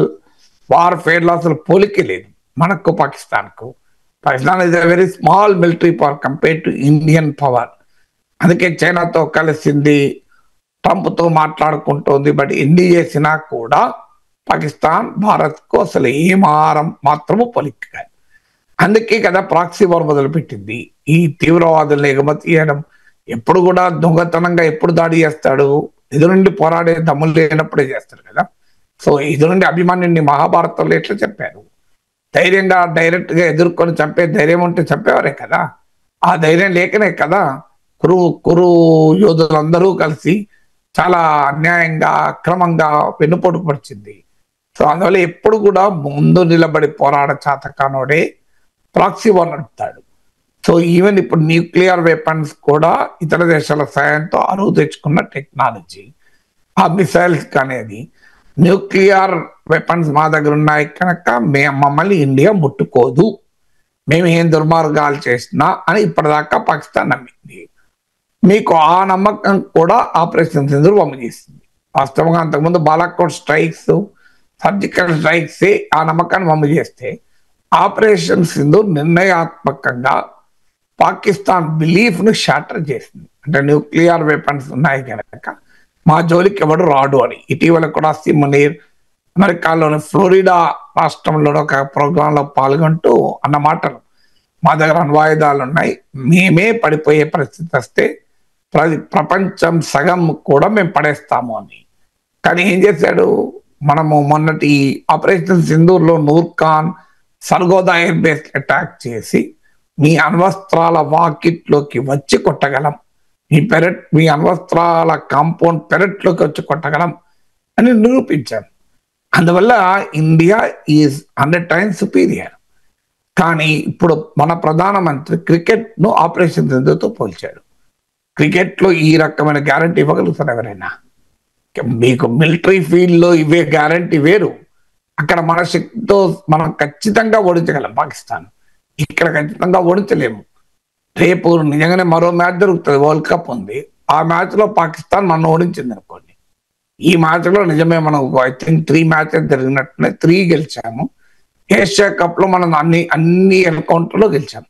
వార్ఫేర్లో అసలు పోలికే లేదు మనకు పాకిస్తాన్కు. Pakistan is a very small military power compare to Indian power. అందుకే చైనాతో కలిసింది, ట్రంప్తో మాట్లాడుకుంటోంది. బట్ ఎన్ని చేసినా కూడా పాకిస్తాన్ భారత్కు అసలు మాత్రము పోలిక కాదు. అందుకే కదా ప్రాక్సీ వార్ మొదలుపెట్టింది. ఈ తీవ్రవాదులను ఎగుమతి చేయడం. ఎప్పుడు కూడా దొంగతనంగా ఎప్పుడు దాడి చేస్తాడు? ఎదురుండి పోరాడే దమ్ములు లేనప్పుడే చేస్తాడు కదా. సో ఎదురుండి అభిమన్యుని మహాభారతంలో ఎట్లా చెప్పారు? ధైర్యంగా డైరెక్ట్ గా ఎదుర్కొని చంపే ధైర్యం ఉంటే చంపేవారే కదా. ఆ ధైర్యం లేకనే కదా కురు కురు యోధులందరూ కలిసి చాలా అన్యాయంగా అక్రమంగా వెన్నుపోటు పడిచింది. సో అందువల్ల ఎప్పుడు కూడా ముందు నిలబడి పోరాడ చాతకానోడే ప్రాక్సీ వార్ నడుపుతాడు. సో ఈవెన్ ఇప్పుడు న్యూక్లియర్ వెపన్స్ కూడా ఇతర దేశాల సాయంతో అరువు తెచ్చుకున్న టెక్నాలజీ. ఆ మిసైల్స్ అనేది న్యూక్లియర్ వెపన్స్ మా దగ్గర ఉన్నాయి కనుక మమ్మల్ని ఇండియా ముట్టుకోదు, మేము ఏం దుర్మార్గాలు చేసినా అని ఇప్పటిదాకా పాకిస్తాన్ నమ్మింది. మీకు ఆ నమ్మకం కూడా ఆపరేషన్ సింధూర్ వమ్ము చేసింది. వాస్తవంగా అంతకుముందు బాలాకోట్ స్ట్రైక్స్, సర్జికల్ స్ట్రైక్స్ ఆ నమ్మకాన్ని వమ్ము చేస్తే ఆపరేషన్ సింధూర్ నిర్ణయాత్మకంగా పాకిస్తాన్ బిలీఫ్ ను షాటర్ చేసింది. అంటే న్యూక్లియర్ వెపన్స్ ఉన్నాయి కనుక మా జోలికి ఎవడు రాడు అని. ఇటీవల కూడా మునీర్ అమెరికాలోని ఫ్లోరిడా రాష్ట్రంలో ఒక ప్రోగ్రాంలో పాల్గొంటూ అన్న మాటలు, మా దగ్గర అణ్వాయుధాలు ఉన్నాయి, మేమే పడిపోయే పరిస్థితి వస్తే ప్రపంచం సగం కూడా మేము పడేస్తాము అని. కానీ ఏం చేశాడు, మనము మొన్నటి ఆపరేషన్ సింధూర్లో Noor Khan Sargodha air base attack చేసి మీ అణ్వస్త్రాల వాకిట్లోకి వచ్చి కొట్టగలం, మీ అణ్వస్త్రాల కాంపౌండ్ పెరట్లోకి వచ్చి కొట్టగలం అని నిరూపించారు. అందువల్ల ఇండియా ఈజ్ 100 times సుపీరియర్. కానీ ఇప్పుడు మన ప్రధానమంత్రి క్రికెట్ ను ఆపరేషన్ సింధూర్తో పోల్చాడు. క్రికెట్ లో ఈ రకమైన గ్యారంటీ ఇవ్వగలుగుతారు ఎవరైనా? మీకు మిలిటరీ ఫీల్డ్ లో ఇవే గ్యారంటీ వేరు. అక్కడ మన శక్తితో మనం ఖచ్చితంగా ఓడించగలం పాకిస్తాన్, ఇక్కడ ఖచ్చితంగా ఓడించలేము. రేపు నిజంగానే మరో మ్యాచ్ జరుగుతుంది, వరల్డ్ కప్ ఉంది, ఆ మ్యాచ్ లో పాకిస్తాన్ మనం ఓడించింది అనుకోండి. ఈ మ్యాచ్ లో నిజమే మనం ఐ థింక్ 3 మ్యాచెస్ జరిగినట్టునే 3 గెలిచాము. ఏషియా కప్ లో మనం అన్ని ఎన్కౌంటర్లో గెలిచాము.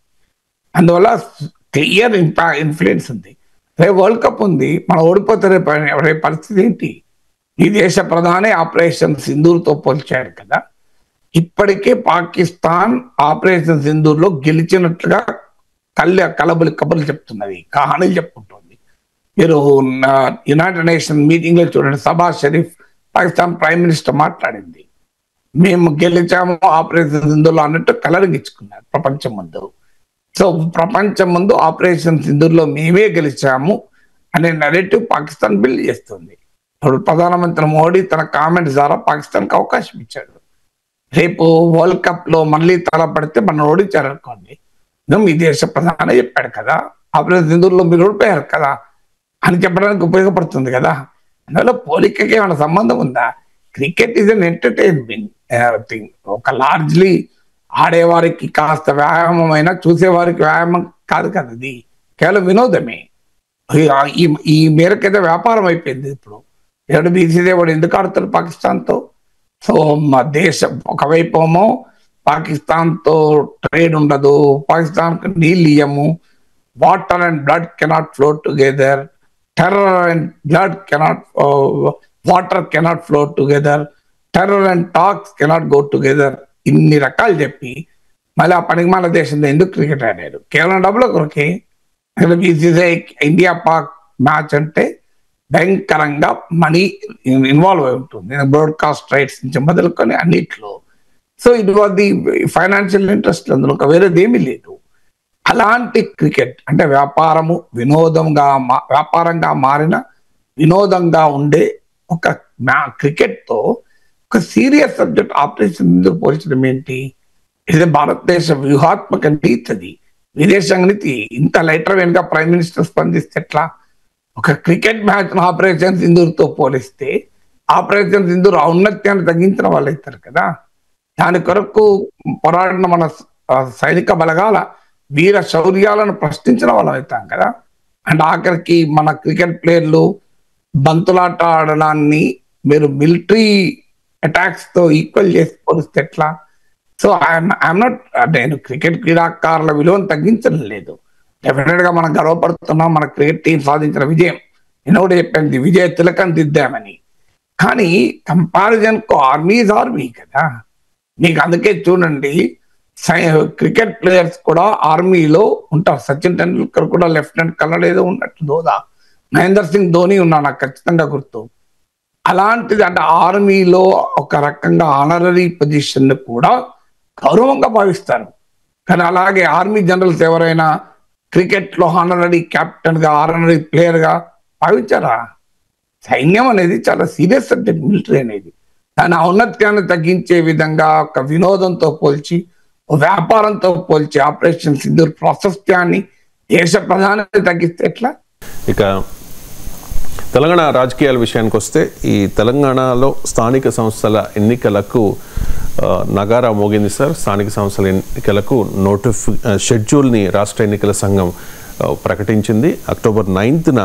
అందువల్ల క్లియర్ ఇన్ఫ్లుయెన్స్ ఉంది. రేపు వరల్డ్ కప్ ఉంది, మనం ఓడిపోతే రేపు పరిస్థితి ఏంటి? ఈ దేశ ప్రధాని ఆపరేషన్ సింధూర్తో పోల్చాడు కదా. ఇప్పటికే పాకిస్తాన్ ఆపరేషన్ సింధూర్లో గెలిచినట్లుగా కబుర్లు చెప్తున్నది, కహానీలు చెప్పుకుంటుంది. మీరు యునైటెడ్ నేషన్ మీటింగ్ లో చూడండి, సబా షరీఫ్ పాకిస్తాన్ ప్రైమ్ మినిస్టర్ మాట్లాడింది, మేము గెలిచాము ఆపరేషన్ సింధూర్లో అన్నట్టు కలరింగ్ ఇచ్చుకున్నారు ప్రపంచం ముందు. సో ప్రపంచం ముందు ఆపరేషన్ సింధూర్లో మేమే గెలిచాము అనే నెరేటివ్ పాకిస్తాన్ బిల్డ్ చేస్తుంది. ఇప్పుడు ప్రధానమంత్రి మోడీ తన కామెంట్స్ ద్వారా పాకిస్తాన్ కి అవకాశం ఇచ్చాడు. రేపు వరల్డ్ కప్ లో మళ్ళీ తలపడితే మనం ఓడించారు అనుకోండి, మీ దేశ ప్రధాని చెప్పాడు కదా ఆపరేషన్ సింధూర్లో మీరు ఓడిపోయారు కదా అని చెప్పడానికి ఉపయోగపడుతుంది కదా. అందువల్ల పోలికకి ఏమైనా సంబంధం ఉందా? Cricket is an entertainment thing. ఒక లార్జ్లీ ఆడేవారికి కాస్త వ్యాయామం అయినా చూసేవారికి వ్యాయామం కాదు కదా, అది కేవలం వినోదమే. ఈ మేరకైతే వ్యాపారం అయిపోయింది. ఇప్పుడు ఎవడు బీసీదే వాడు ఎందుకు ఆడతాడు పాకిస్తాన్తో? సో మా దేశం ఒకవైపు ఏమో పాకిస్తాన్తో ట్రేడ్ ఉండదు, పాకిస్తాన్కి నీళ్ళు ఇయ్యము, water and blood cannot flow together, terror and blood cannot water cannot flow together, terror and talks cannot go together, ఇన్ని రకాలు చెప్పి మళ్ళీ ఆ పనికిమాల దేశంలో ఎందుకు క్రికెట్ ఆడారు? కేవలం డబ్బుల కొరకే. బీసీసీఐ ఇండియా పాక్ మ్యాచ్ అంటే భయంకరంగా మనీ ఇన్వాల్వ్ అయి ఉంటుంది, బ్రాడ్కాస్ట్ రైట్స్ నుంచి మొదలుకొని అన్నిట్లో. So it was the financial interest, అందులో ఒక వేరేదేమీ లేదు. అలాంటి క్రికెట్ అంటే వ్యాపారంగా మారిన వినోదంగా ఉండే ఒక క్రికెట్ తో ఒక సీరియస్ సబ్జెక్ట్ ఆపరేషన్ సింధూర్ పోల్చడం ఏంటి? ఇది భారతదేశ వ్యూహాత్మక నీతి, అది విదేశాంగ నీతి. ఇంత లైటర్ వెనుక ప్రైమ్ మినిస్టర్ స్పందిస్తే ఎట్లా? ఒక క్రికెట్ మ్యాచ్ ఆపరేషన్ సింధూర్ తో పోలిస్తే ఆపరేషన్ సింధూర్ ఔన్నత్యాన్ని తగ్గించిన వాళ్ళు అవుతారు కదా. దాని కొరకు పోరాడిన మన సైనిక బలగాల వీర శౌర్యాలను ప్రశ్నించిన వాళ్ళం అవుతాం కదా. అండ్ ఆఖరికి మన క్రికెట్ ప్లేయర్లు బంతులాట ఆడడాన్ని మీరు మిలిటరీ అటాక్స్ తో ఈక్వల్ చేసి పోలిస్తే ఎట్లా? సో ఐఎమ్ నాట్, నేను క్రికెట్ క్రీడాకారుల విలువను తగ్గించడం లేదు. డెఫినెట్ గా మనం గర్వపడుతున్నాం, మన క్రికెట్ టీం సాధించిన విజయం. నేను కూడా చెప్పింది విజయ తిలకం దిద్దామని. కానీ కంపారిజన్ కు ఆర్మీ కదా. మీకు అందుకే చూడండి, క్రికెట్ ప్లేయర్స్ కూడా ఆర్మీలో ఉంటారు. సచిన్ టెండూల్కర్ కూడా లెఫ్టినెంట్ కల్నల్ ఏదో ఉన్నట్టు దోదా, మహేందర్ సింగ్ ధోని ఉన్నా నాకు ఖచ్చితంగా గుర్తు. అలాంటిది అంటే ఆర్మీలో ఒక రకంగా ఆనరరీ పొజిషన్ కూడా గౌరవంగా భావిస్తారు. కానీ అలాగే ఆర్మీ జనరల్స్ ఎవరైనా క్రికెట్లో హానరీ కెప్టెన్ గా హానరీ ప్లేయర్ గా భావించారా? సైన్యం అనేది చాలా సీరియస్ సబ్జెక్ట్, మిలిటరీ అనేది. దాని ఔన్నత్యాన్ని తగ్గించే విధంగా ఒక వినోదంతో పోల్చి, వ్యాపారంతో పోల్చి ఆపరేషన్ సింధూర్ ప్రాశస్త్యాన్ని, దేశ ప్రధాని తగ్గిస్తే ఎట్లా? ఇక తెలంగాణ రాజకీయాల విషయానికి వస్తే, ఈ తెలంగాణలో స్థానిక సంస్థల ఎన్నికలకు నగారా మోగింది సార్. స్థానిక సంస్థల ఎన్నికలకు షెడ్యూల్ని రాష్ట్ర ఎన్నికల సంఘం ప్రకటించింది. అక్టోబర్ 9న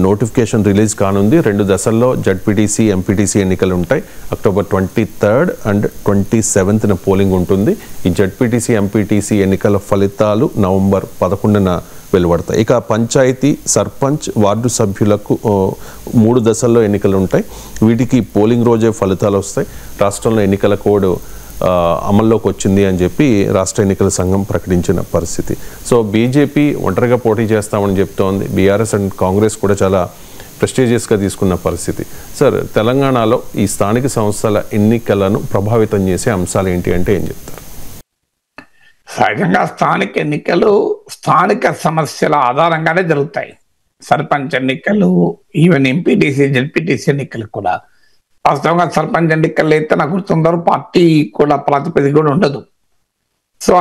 నోటిఫికేషన్ రిలీజ్ కానుంది. 2 దశల్లో జడ్పీటీసీ, ఎంపీటీసీ ఎన్నికలు ఉంటాయి. అక్టోబర్ 23rd అండ్ 27న పోలింగ్ ఉంటుంది. ఈ జడ్పీటీసీ, ఎంపీటీసీ ఎన్నికల ఫలితాలు నవంబర్ 11న వెలువడతాయి. ఇక పంచాయతీ, సర్పంచ్, వార్డు సభ్యులకు 3 దశల్లో ఎన్నికలు ఉంటాయి. వీటికి పోలింగ్ రోజే ఫలితాలు వస్తాయి. రాష్ట్రంలో ఎన్నికల కోడ్ అమల్లోకి వచ్చింది అని చెప్పి రాష్ట్ర ఎన్నికల సంఘం ప్రకటించిన పరిస్థితి. సో బీజేపీ ఒంటరిగా పోటీ చేస్తామని చెప్తోంది. బీఆర్ఎస్ అండ్ కాంగ్రెస్ కూడా చాలా ప్రెస్టీజియస్గా తీసుకున్న పరిస్థితి. సార్, తెలంగాణలో ఈ స్థానిక సంస్థల ఎన్నికలను ప్రభావితం చేసే అంశాలు ఏంటి అంటే ఏం చెప్తారు? సహజంగా స్థానిక ఎన్నికలు స్థానిక సమస్యల ఆధారంగానే జరుగుతాయి. సర్పంచ్ ఎన్నికలు, ఈవెన్ ఎంపీటీసీ, జెడ్పీటీసీ ఎన్నికలు కూడా. వాస్తవంగా సర్పంచ్ ఎన్నికలు అయితే నాకు గుర్తుందరు పార్టీ కూడా ప్రాతిపదిక కూడా ఉండదు. సో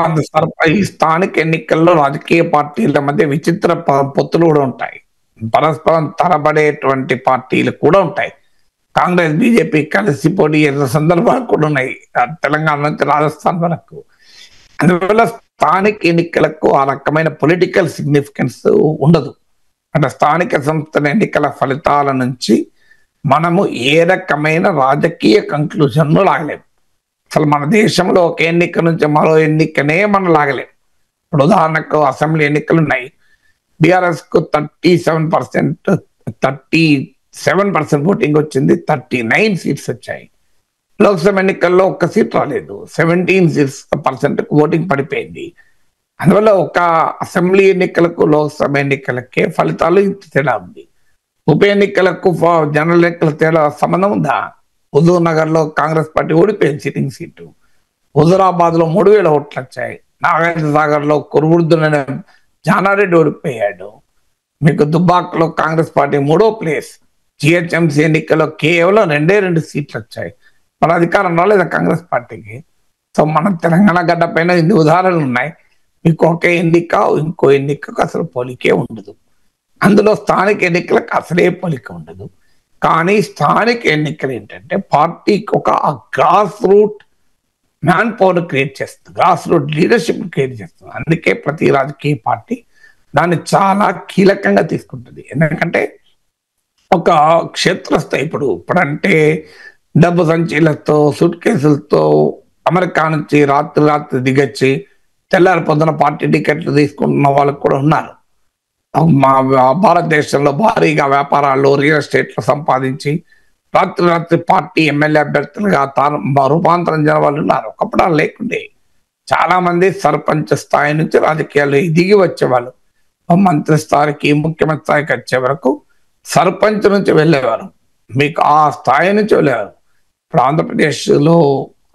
ఈ స్థానిక ఎన్నికల్లో రాజకీయ పార్టీల మధ్య విచిత్ర పొత్తులు కూడా ఉంటాయి. పరస్పరం తరబడేటువంటి పార్టీలు కూడా ఉంటాయి. కాంగ్రెస్, బీజేపీ కలిసి పోటీ చేసిన సందర్భాలు కూడా ఉన్నాయి, తెలంగాణ నుంచి రాజస్థాన్ వరకు. అందువల్ల స్థానిక ఎన్నికలకు ఆ రకమైన పొలిటికల్ సిగ్నిఫికెన్స్ ఉండదు. అంటే స్థానిక సంస్థల ఎన్నికల ఫలితాల నుంచి మనము ఏ రకమైన రాజకీయ కంక్లూజన్ను లాగలేము. అసలు మన దేశంలో ఒక ఎన్నిక నుంచి మరో ఎన్నికనే మనం లాగలేము. ఇప్పుడు ఉదాహరణకు అసెంబ్లీ ఎన్నికలు ఉన్నాయి. బీఆర్ఎస్ కు 37% ఓటింగ్ వచ్చింది, 39 సీట్స్ వచ్చాయి. లోక్సభ ఎన్నికల్లో 1 సీట్ రాలేదు, 17% ఓటింగ్ పడిపోయింది. అందువల్ల ఒక అసెంబ్లీ ఎన్నికలకు, లోక్సభ ఎన్నికలకే ఫలితాలు ఇంత తేడా ఉంది. ఉప ఎన్నికలకు, జనరల్ ఎన్నికల తేడా సంబంధం ఉందా? హుజూర్ నగర్ లో కాంగ్రెస్ పార్టీ ఓడిపోయింది సిట్టింగ్ సీటు. హుజూరాబాద్ లో 3000 ఓట్లు వచ్చాయి. నాగార్జున సాగర్ లో కురువృద్ధులైన జానారెడ్డి ఓడిపోయాడు. మీకు దుబ్బాక్ లో కాంగ్రెస్ పార్టీ 3వ ప్లేస్. జిహెచ్ఎంసీ ఎన్నికల్లో కేవలం 2 సీట్లు వచ్చాయి. మన అధికారం రాలేదా కాంగ్రెస్ పార్టీకి? సో మన తెలంగాణ గడ్డ పైన ఇన్ని ఉదాహరణలు ఉన్నాయి. మీకు ఒక ఎన్నిక ఇంకో ఎన్నికకు అసలు పోలికే ఉండదు. అందులో స్థానిక ఎన్నికలకు అసలే పోలిక ఉండదు. కానీ స్థానిక ఎన్నికలు ఏంటంటే పార్టీకి ఒక grass root man power create చేస్తుంది, గ్రాస్ రూట్ లీడర్షిప్ క్రియేట్ చేస్తుంది. అందుకే ప్రతి రాజకీయ పార్టీ దాన్ని చాలా కీలకంగా తీసుకుంటుంది. ఎందుకంటే ఒక క్షేత్రస్థాయి ఇప్పుడంటే డబ్బు సంచీలతో, సూట్ కేసులతో అమెరికా నుంచి రాత్రి దిగొచ్చి తెల్లారి పొద్దున పార్టీ టికెట్లు తీసుకుంటున్న వాళ్ళకు కూడా ఉన్నారు. మా భారతదేశంలో భారీగా వ్యాపారాల్లో, రియల్ ఎస్టేట్లో సంపాదించి రాత్రి పార్టీ ఎమ్మెల్యే అభ్యర్థులుగా రూపాంతరం చెందిన వాళ్ళు ఉన్నారు. ఒకప్పుడు అలా లేకుండే. చాలా మంది సర్పంచ్ స్థాయి నుంచి రాజకీయాలు దిగి వచ్చేవాళ్ళు. మంత్రి స్థాయికి, ముఖ్యమంత్రి స్థాయికి వచ్చే వరకు సర్పంచ్ నుంచి వెళ్ళేవారు. మీకు ఆ స్థాయి నుంచి వెళ్ళేవారు. ఇప్పుడు ఆంధ్రప్రదేశ్లో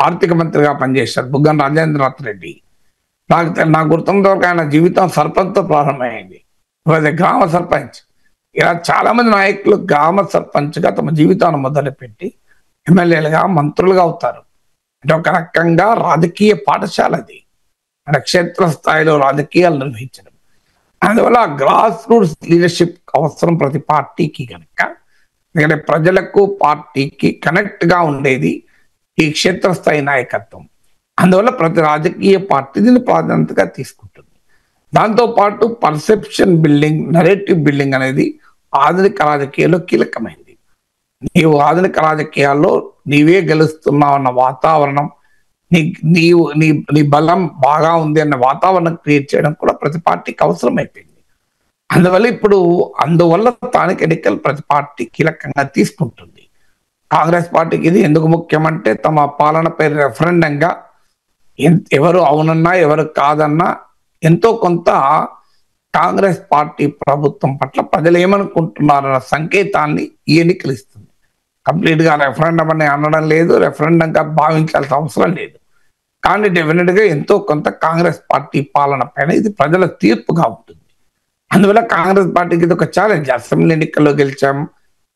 ఆర్థిక మంత్రిగా పనిచేశారు బుగ్గన రాజేంద్రనాథ్ రెడ్డి. నాకు గుర్తున్నంత వరకు ఆయన జీవితం సర్పంచ్తో ప్రారంభమైంది. గ్రామ సర్పంచ్. ఇలా చాలా మంది నాయకులు గ్రామ సర్పంచ్గా తమ జీవితాన్ని మొదలుపెట్టి ఎమ్మెల్యేలుగా, మంత్రులుగా అవుతారు. అంటే ఒక రకంగా రాజకీయ పాఠశాల అది. అంటే క్షేత్రస్థాయిలో రాజకీయాలు నిర్వహించడం. అందువల్ల గ్రాస్ రూట్స్ లీడర్షిప్ అవసరం ప్రతి పార్టీకి కనుక. ఎందుకంటే ప్రజలకు, పార్టీకి కనెక్ట్ గా ఉండేది ఈ క్షేత్రస్థాయి నాయకత్వం. అందువల్ల ప్రతి రాజకీయ పార్టీ దీన్ని ప్రాధాన్యతగా తీసుకుంటుంది. దాంతోపాటు పర్సెప్షన్ బిల్డింగ్, నరేటివ్ బిల్డింగ్ అనేది ఆధునిక రాజకీయాల్లో కీలకమైంది. నీవు ఆధునిక రాజకీయాల్లో నీవే గెలుస్తున్నావు అన్న వాతావరణం, నీ బలం బాగా ఉంది అన్న వాతావరణం క్రియేట్ చేయడం కూడా ప్రతి పార్టీకి అవసరం అయిపోయింది. అందువల్ల స్థానిక ఎన్నికలు ప్రతి పార్టీ కీలకంగా తీసుకుంటుంది. కాంగ్రెస్ పార్టీకి ఇది ఎందుకు ముఖ్యమంటే తమ పాలనపై రెఫరెండంగా ఎవరు అవునన్నా ఎవరు కాదన్నా ఎంతో కొంత కాంగ్రెస్ పార్టీ ప్రభుత్వం పట్ల ప్రజలు ఏమనుకుంటున్నారన్న సంకేతాన్ని ఈ ఎన్నికలు ఇస్తుంది. కంప్లీట్ గా రెఫరెండం అని అనడం లేదు, రెఫరెండంగా భావించాల్సిన అవసరం లేదు. కానీ డెఫినెట్ గా ఎంతో కొంత కాంగ్రెస్ పార్టీ పాలన పైన ఇది ప్రజల తీర్పుగా ఉంటుంది. అందువల్ల కాంగ్రెస్ పార్టీకి ఇది ఒక ఛాలెంజ్. అసెంబ్లీ ఎన్నికల్లో గెలిచాం,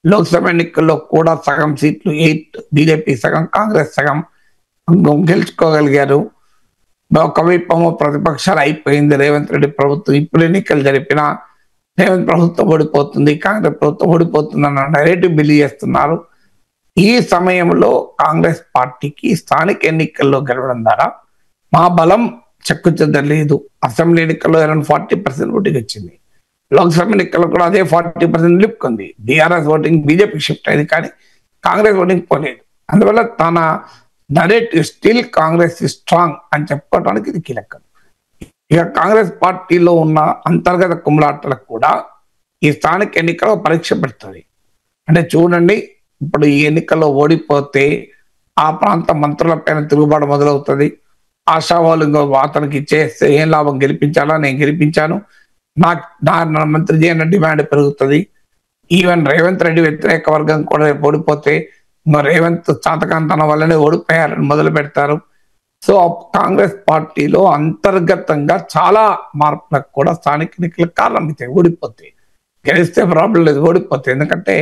లోక్సభ ఎన్నికల్లో కూడా సగం సీట్లు 8 బీజేపీ సగం కాంగ్రెస్ సగం గెలుచుకోగలిగారు. ఒకవైపు ప్రతిపక్షాలు అయిపోయింది, రేవంత్ రెడ్డి ప్రభుత్వం ఇప్పుడు ఎన్నికలు జరిపినా రేవంత్ ప్రభుత్వం ఓడిపోతుంది, కాంగ్రెస్ ప్రభుత్వం ఓడిపోతుంది అన్న డైరెక్ట్ బిలీవ్ చేస్తున్నారు. ఈ సమయంలో కాంగ్రెస్ పార్టీకి స్థానిక ఎన్నికల్లో గెలవడం ద్వారా మా బలం చెక్కుచెదరలేదు. అసెంబ్లీ ఎన్నికల్లో అరౌండ్ 40% ఓటింగ్ వచ్చింది, లోక్సభ ఎన్నికల్లో కూడా అదే 40% లిప్పుకుంది. బీఆర్ఎస్ ఓటింగ్ బీజేపీ షిఫ్ట్ అయింది, కానీ కాంగ్రెస్ ఓటింగ్ పోలేదు. అందువల్ల తన డైరెక్ట్ స్టిల్ కాంగ్రెస్ స్ట్రాంగ్ అని చెప్పుకోవడానికి ఇది కీలకం. ఇక కాంగ్రెస్ పార్టీలో ఉన్న అంతర్గత కుమ్ములాటలకు కూడా ఈ స్థానిక ఎన్నికల్లో పరీక్ష పెడుతుంది. అంటే చూడండి, ఇప్పుడు ఈ ఎన్నికల్లో ఓడిపోతే ఆ ప్రాంత మంత్రుల పైన తిరుగుబాటు మొదలవుతుంది. ఆశావాళ్ళు అతనికి ఇచ్చేస్తే ఏం లాభం, గెలిపించాలా, నేను గెలిపించాను, నా మంత్రి చేయన డిమాండ్ పెరుగుతుంది. ఈవెన్ రేవంత్ రెడ్డి వ్యతిరేక వర్గం కూడా ఓడిపోతే రేవంత్ చాతకాంతన వల్లనే ఓడిపోయారని మొదలు పెడతారు. సో కాంగ్రెస్ పార్టీలో అంతర్గతంగా చాలా మార్పులకు కూడా స్థానిక ఎన్నికలకు కారణం అవుతాయి. ఓడిపోతే, గెలిస్తే ప్రాబ్లం లేదు, ఓడిపోతే ఎందుకంటే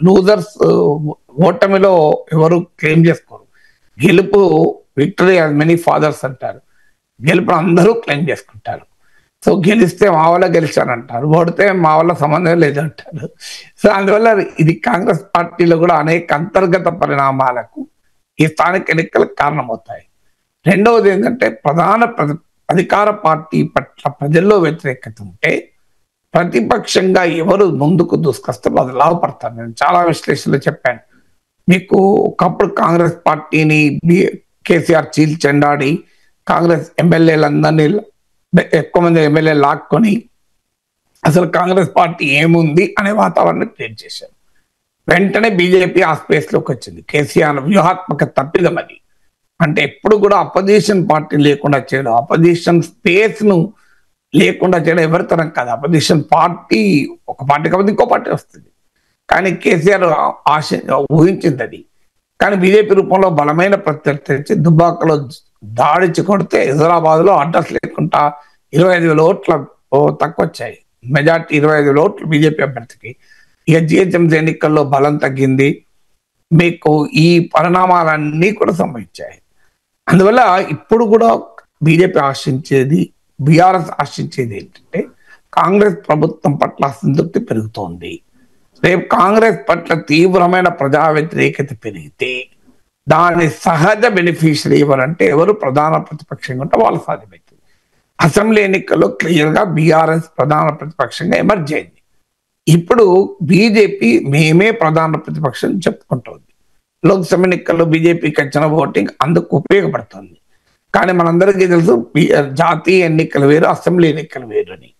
లూజర్స్ ఓటమిలో ఎవరు క్లెయిమ్ చేసుకోరు. గెలుపు విక్టరీ యాజ్ మెనీ ఫాదర్స్ అంటారు, గెలుపు అందరూ క్లెయిమ్ చేసుకుంటారు. సో గెలిస్తే మా వల్ల గెలిచానంటారు, ఓడితే మా వల్ల సంబంధం లేదంటారు. సో అందువల్ల ఇది కాంగ్రెస్ పార్టీలో కూడా అనేక అంతర్గత పరిణామాలకు ఈ స్థానిక ఎన్నికలకు కారణమవుతాయి. రెండవది ఏంటంటే అధికార పార్టీ పట్ల ప్రజల్లో వ్యతిరేకత ఉంటే ప్రతిపక్షంగా ఎవరు ముందుకు దూసుకొస్తారో అది లాభపడతారు. నేను చాలా విశ్లేషణలు చెప్పాను మీకు. ఒకప్పుడు కాంగ్రెస్ పార్టీని కేసీఆర్ చీల్చెండాడి కాంగ్రెస్ ఎమ్మెల్యేలందరినీ ఎక్కువ మంది ఎమ్మెల్యేలు లాక్కొని అసలు కాంగ్రెస్ పార్టీ ఏముంది అనే వాతావరణం క్రియేట్ చేశారు. వెంటనే బీజేపీ ఆ స్పేస్ లోకి వచ్చింది. కేసీఆర్ వ్యూహాత్మక తప్పిదం అది. అంటే ఎప్పుడు కూడా అపోజిషన్ పార్టీ లేకుండా చేయడం, అపోజిషన్ స్పేస్ ను లేకుండా చేయడం ఎవరితరం కాదు. అపోజిషన్ పార్టీ ఒక పార్టీ కాకపోతే ఇంకో పార్టీ వస్తుంది, కానీ కేసీఆర్ ఊహించింది అది. కానీ బీజేపీ రూపంలో బలమైన ప్రత్యర్థి తెచ్చి దుబ్బాకలో దాడిచి కొడితే హైదరాబాద్ లో అడ్రస్ లేకుండా 25,000 ఓట్లు తక్కువ వచ్చాయి. మెజార్టీ 25,000 ఓట్లు బీజేపీ అభ్యర్థికి. ఇక జిహెచ్ఎంసీ ఎన్నికల్లో బలం తగ్గింది. మీకు ఈ పరిణామాలన్నీ కూడా సంభవించాయి. అందువల్ల ఇప్పుడు కూడా బీజేపీ ఆశించేది, బీఆర్ఎస్ ఆశించేది ఏంటంటే కాంగ్రెస్ ప్రభుత్వం పట్ల అసంతృప్తి పెరుగుతోంది. రేపు కాంగ్రెస్ పట్ల తీవ్రమైన ప్రజా వ్యతిరేకత పెరిగితే దాని సహజ బెనిఫిషియరీ ఎవరంటే ఎవరు ప్రధాన ప్రతిపక్షంగా ఉంటే వాళ్ళు సాధ్యమవుతుంది. అసెంబ్లీ ఎన్నికల్లో క్లియర్ గా బీఆర్ఎస్ ప్రధాన ప్రతిపక్షంగా ఎమర్జ్ అయింది. ఇప్పుడు బీజేపీ మేమే ప్రధాన ప్రతిపక్షం చెప్పుకుంటోంది. లోక్సభ ఎన్నికల్లో బీజేపీకి వచ్చిన ఓటింగ్ అందుకు ఉపయోగపడుతుంది. కానీ మనందరికీ తెలుసు జాతీయ ఎన్నికలు వేరు, అసెంబ్లీ ఎన్నికలు వేరు అని.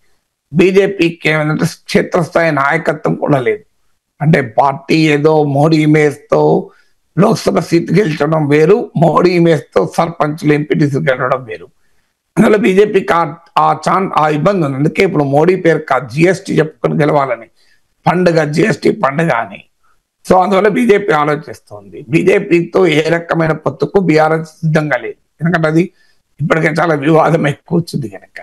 బీజేపీకి ఏమంటే క్షేత్రస్థాయి నాయకత్వం కూడా లేదు. అంటే పార్టీ ఏదో మోడీ ఇమేజ్ తో లోక్సభ సీట్ గెలిచడం వేరు, మోడీ ఇమేజ్ తో సర్పంచ్లు ఎంపీటీసీ గెలవడం వేరు. అందువల్ల బీజేపీకి ఆ ఇబ్బంది ఉంది. అందుకే ఇప్పుడు మోడీ పేరు కాదు, జిఎస్టీ చెప్పుకొని గెలవాలని, పండుగ జిఎస్టీ పండుగ అని. సో అందువల్ల బీజేపీ ఆలోచిస్తోంది. బీజేపీతో ఏ రకమైన పొత్తుకు బీఆర్ఎస్ సిద్ధంగా లేదు, ఎందుకంటే అది ఇప్పటికే చాలా వివాదం ఎక్కువ వచ్చింది కనుక.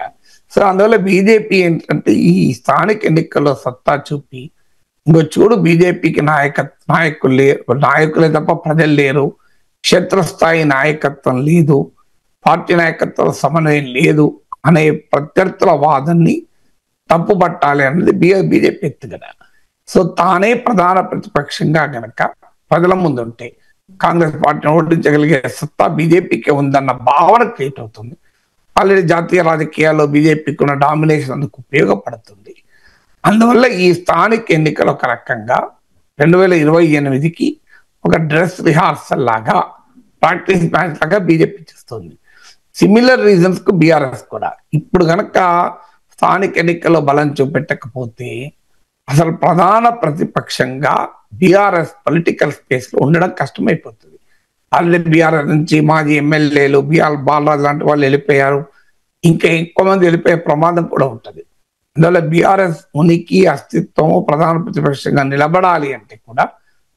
సో అందువల్ల బీజేపీ ఏంటంటే ఈ స్థానిక ఎన్నికల్లో సత్తా చూపి ఇంకో చూడు బీజేపీకి నాయకులే తప్ప ప్రజలు లేరు, క్షేత్రస్థాయి నాయకత్వం లేదు, పార్టీ నాయకత్వం సమన్వయం లేదు అనే ప్రత్యర్థుల వాదన్ని తప్పుపట్టాలి అన్నది బీజేపీ ఎత్తుగడ. సో తానే ప్రధాన ప్రతిపక్షంగా గనక ప్రజల ముందు ఉంటే కాంగ్రెస్ పార్టీని ఓడించగలిగే సత్తా బీజేపీకి ఉందన్న భావన క్రియేట్ అవుతుంది. ఆల్రెడీ జాతీయ రాజకీయాల్లో బీజేపీకి ఉన్న డామినేషన్ అందుకు ఉపయోగపడుతుంది. అందువల్ల ఈ స్థానిక ఎన్నికలు ఒక రకంగా 2028కి ఒక డ్రెస్ రిహార్సల్ లాగా, ప్రాక్టీస్ మ్యాచ్ లాగా బీజేపీ చేస్తుంది. సిమిలర్ రీజన్స్ కు బీఆర్ఎస్ కూడా. ఇప్పుడు గనక స్థానిక ఎన్నికల్లో బలం చూపెట్టకపోతే అసలు ప్రధాన ప్రతిపక్షంగా బీఆర్ఎస్ పొలిటికల్ స్పేస్ లో ఉండడం కష్టమైపోతుంది. ఆల్రెడీ బీఆర్ఎస్ నుంచి మాజీ ఎమ్మెల్యేలు బిఆర్ బాలరాజు లాంటి వాళ్ళు వెళ్ళిపోయారు, ఇంకా ఎక్కువ మంది వెళ్ళిపోయే ప్రమాదం కూడా ఉంటుంది. అందువల్ల బీఆర్ఎస్ ఉనికి అస్తిత్వం ప్రధాన ప్రతిపక్షంగా నిలబడాలి అంటే కూడా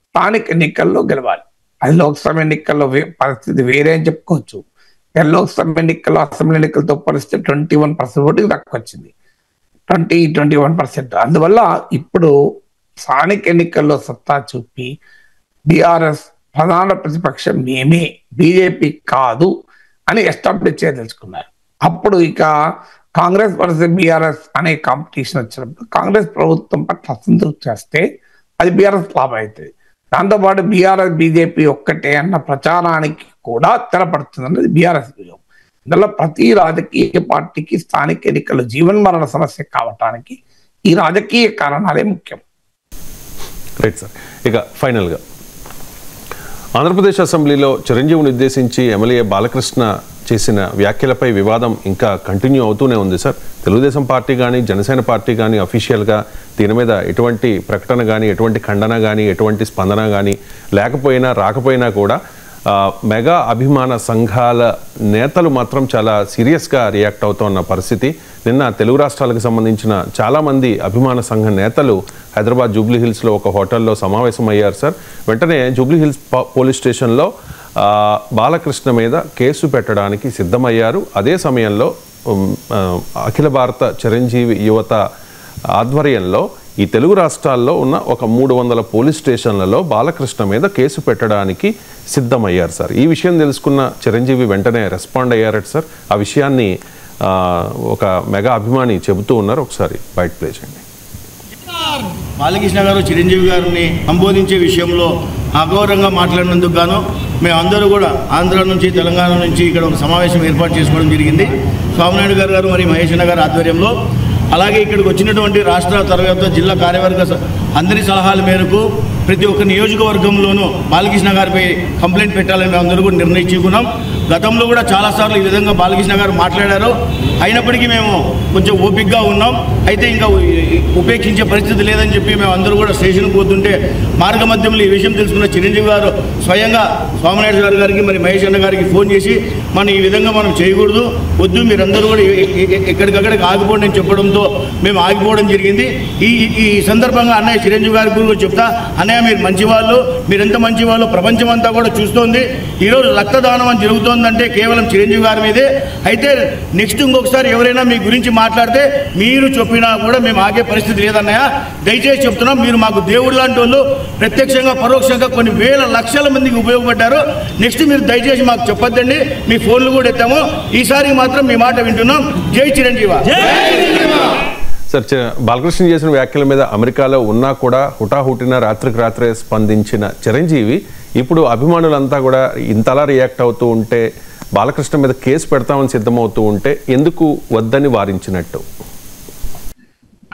స్థానిక ఎన్నికల్లో గెలవాలి. అది లోక్సభ ఎన్నికల్లో పరిస్థితి వేరే అని చెప్పుకోవచ్చు. లోక్సభ ఎన్నికల్లో అసెంబ్లీ ఎన్నికలతో పరిస్థితి 21% ఓటుకి తక్కువ వచ్చింది. 21%. అందువల్ల ఇప్పుడు స్థానిక ఎన్నికల్లో సత్తా చూపి బీఆర్ఎస్ ప్రధాన ప్రతిపక్షం మేమే, బీజేపీ కాదు అని ఎస్టాబ్లిష్ చేయదలుచుకున్నారు. అప్పుడు ఇక కాంగ్రెస్ వర్సెస్ బీఆర్ఎస్ అనే కాంపిటీషన్ వచ్చినప్పుడు కాంగ్రెస్ ప్రభుత్వం పట్ల అసంతృప్తి చేస్తే అది బీఆర్ఎస్ లాభం అవుతుంది. దాంతోపాటు బీఆర్ఎస్ బీజేపీ ఒక్కటే అన్న ప్రచారానికి కూడా తెరపడుతుంది అన్నది బీఆర్ఎస్ వ్యూహం. ఇందులో ప్రతి రాజకీయ పార్టీకి స్థానిక ఎన్నికలు జీవన్మరణ సమస్య కావటానికి ఈ రాజకీయ కారణాలే ముఖ్యం. Right sir. ఇక ఫైనల్గా ఆంధ్రప్రదేశ్ అసెంబ్లీలో చిరంజీవిని ఉద్దేశించి ఎమ్మెల్యే బాలకృష్ణ చేసిన వ్యాఖ్యలపై వివాదం ఇంకా కంటిన్యూ అవుతూనే ఉంది సార్. తెలుగుదేశం పార్టీ కానీ జనసేన పార్టీ కానీ అఫీషియల్గా దీని మీద ఎటువంటి ప్రకటన కానీ, ఎటువంటి ఖండన కానీ, ఎటువంటి స్పందన కానీ రాకపోయినా కూడా మెగా అభిమాన సంఘాల నేతలు మాత్రం చాలా సీరియస్గా రియాక్ట్ అవుతున్న పరిస్థితి. నిన్న తెలుగు రాష్ట్రాలకు సంబంధించిన చాలామంది అభిమాన సంఘ నేతలు హైదరాబాద్ జూబ్లీ హిల్స్లో ఒక హోటల్లో సమావేశమయ్యారు సార్. వెంటనే జూబ్లీ హిల్స్ పోలీస్ స్టేషన్లో బాలకృష్ణ మీద కేసు పెట్టడానికి సిద్ధమయ్యారు. అదే సమయంలో అఖిల భారత చిరంజీవి యువత ఆధ్వర్యంలో ఈ తెలుగు రాష్ట్రాల్లో ఉన్న ఒక 300 పోలీస్ స్టేషన్లలో బాలకృష్ణ మీద కేసు పెట్టడానికి సిద్ధమయ్యారు సార్. ఈ విషయం తెలుసుకున్న చిరంజీవి వెంటనే రెస్పాండ్ అయ్యారట సార్. ఆ విషయాన్ని ఒక మెగా అభిమాని చెబుతూ ఉన్నారు. ఒకసారి బయట ప్లే చేయండి. బాలకృష్ణ గారు చిరంజీవి గారిని సంబోధించే విషయంలో అగౌరవంగా మాట్లాడినందుకు గాను మేమందరూ కూడా ఆంధ్ర నుంచి తెలంగాణ నుంచి ఇక్కడ ఒక సమావేశం ఏర్పాటు చేసుకోవడం జరిగింది. స్వామినాయుడు గారు మరియు మహేష్ అన్న గారి ఆధ్వర్యంలో, అలాగే ఇక్కడికి వచ్చినటువంటి రాష్ట్ర తర్వాత జిల్లా కార్యవర్గ అందరి సలహాల మేరకు ప్రతి ఒక్క నియోజకవర్గంలోనూ బాలకృష్ణ గారిపై కంప్లైంట్ పెట్టాలని మేము అందరూ కూడా నిర్ణయించుకున్నాం. గతంలో కూడా చాలాసార్లు ఈ విధంగా బాలకృష్ణ గారు మాట్లాడారు. అయినప్పటికీ మేము కొంచెం ఓపికగా ఉన్నాం. అయితే ఇంకా ఉపేక్షించే పరిస్థితి లేదని చెప్పి మేము అందరూ కూడా స్టేషన్కి పోతుంటే మార్గ మధ్యంలో ఈ విషయం తెలుసుకున్న చిరంజీవి గారు స్వయంగా స్వామినాయుడు గారికి మరి మహేష్ అన్న గారికి ఫోన్ చేసి ఈ విధంగా మనం చేయకూడదు, వద్దు, మీరందరూ కూడా ఎక్కడికక్కడికి ఆగిపోండి అని చెప్పడంతో మేము ఆగిపోవడం జరిగింది. ఈ సందర్భంగా అన్నయ్య చిరంజీవి గారి గురించి చెప్తా, అన్నయ్య మీరు మంచివాళ్ళు, మీరెంత మంచివాళ్ళు ప్రపంచం అంతా కూడా చూస్తోంది. ఈరోజు రక్తదానం అని జరుగుతోందంటే కేవలం చిరంజీవి గారి మీదే. అయితే నెక్స్ట్ ఇంకొకసారి ఎవరైనా మీ గురించి మాట్లాడితే మీరు చెప్పినా కూడా మేము ఆగే పరిస్థితి లేదన్నయ్య. దయచేసి చెప్తున్నాం, మీరు మాకు దేవుడు లాంటి వాళ్ళు, ప్రత్యక్షంగా పరోక్షంగా కొన్ని వేల లక్షల మందికి ఉపయోగపడ్డారు. నెక్స్ట్ మీరు దయచేసి మాకు చెప్పొద్దండి, మీ ఫోన్లు కూడా ఎత్తాము. ఈసారి మాత్రం మీ మాట వింటున్నాం. జై చిరంజీవ. సార్, బాలకృష్ణ చేసిన వ్యాఖ్యల మీద అమెరికాలో ఉన్నా కూడా హుటాహుటిన రాత్రికి రాత్రే స్పందించిన చిరంజీవి ఇప్పుడు అభిమానులంతా కూడా ఇంతలా రియాక్ట్ అవుతూ ఉంటే, బాలకృష్ణ మీద కేసు పెడతామని సిద్ధమవుతూ ఉంటే ఎందుకు వద్దని వారించినట్టు?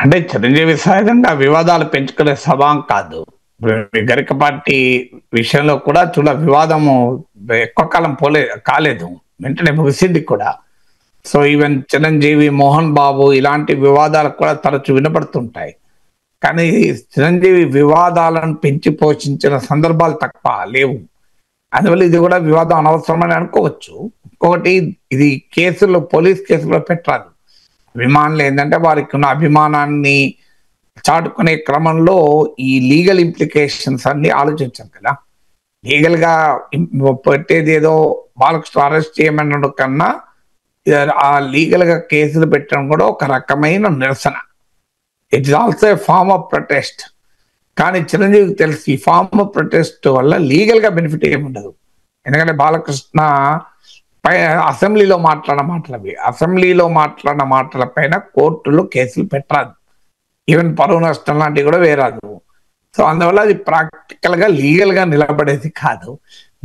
అంటే చిరంజీవి సహజంగా వివాదాలు పెంచుకునే స్వభావం కాదు. గరికపాటి విషయంలో కూడా వివాదము ఎక్కువ కాలం కాలేదు, వెంటనే ముగిసింది కూడా. సో ఈవెన్ చిరంజీవి, మోహన్ బాబు ఇలాంటి వివాదాలు కూడా తరచు వినపడుతుంటాయి. కానీ చిరంజీవి వివాదాలను పెంచి పోషించిన సందర్భాలు తక్కువ లేవు. అందువల్ల ఇది కూడా వివాదం అనవసరమని అనుకోవచ్చు. ఇంకొకటి, ఇది కేసుల్లో, పోలీస్ కేసులో పెట్టరాదు. అభిమానులు ఏంటంటే వారికి ఉన్న అభిమానాన్ని చాటుకునే క్రమంలో ఈ లీగల్ ఇంప్లికేషన్స్ అన్ని ఆలోచించాం కదా. లీగల్ గా పెట్టేది ఏదో బాలకృష్ణ అరెస్ట్ చేయమన్న కన్నా ఆ లీగల్ గా కేసులు పెట్టడం కూడా ఒక రకమైన నిరసన. It is also a form of protest. కానీ చిరంజీవికి తెలిసి ఈ ఫార్మ్ ఆఫ్ ప్రొటెస్ట్ వల్ల లీగల్ గా బెనిఫిట్ ఏమి ఉండదు. ఎందుకంటే బాలకృష్ణ అసెంబ్లీలో మాట్లాడిన మాటల పైన కోర్టులో కేసులు పెట్టరాదు. ఈవెన్ పరువు నష్టం లాంటివి కూడా వేరాదు. సో అందువల్ల అది ప్రాక్టికల్ గా లీగల్ గా నిలబడేది కాదు.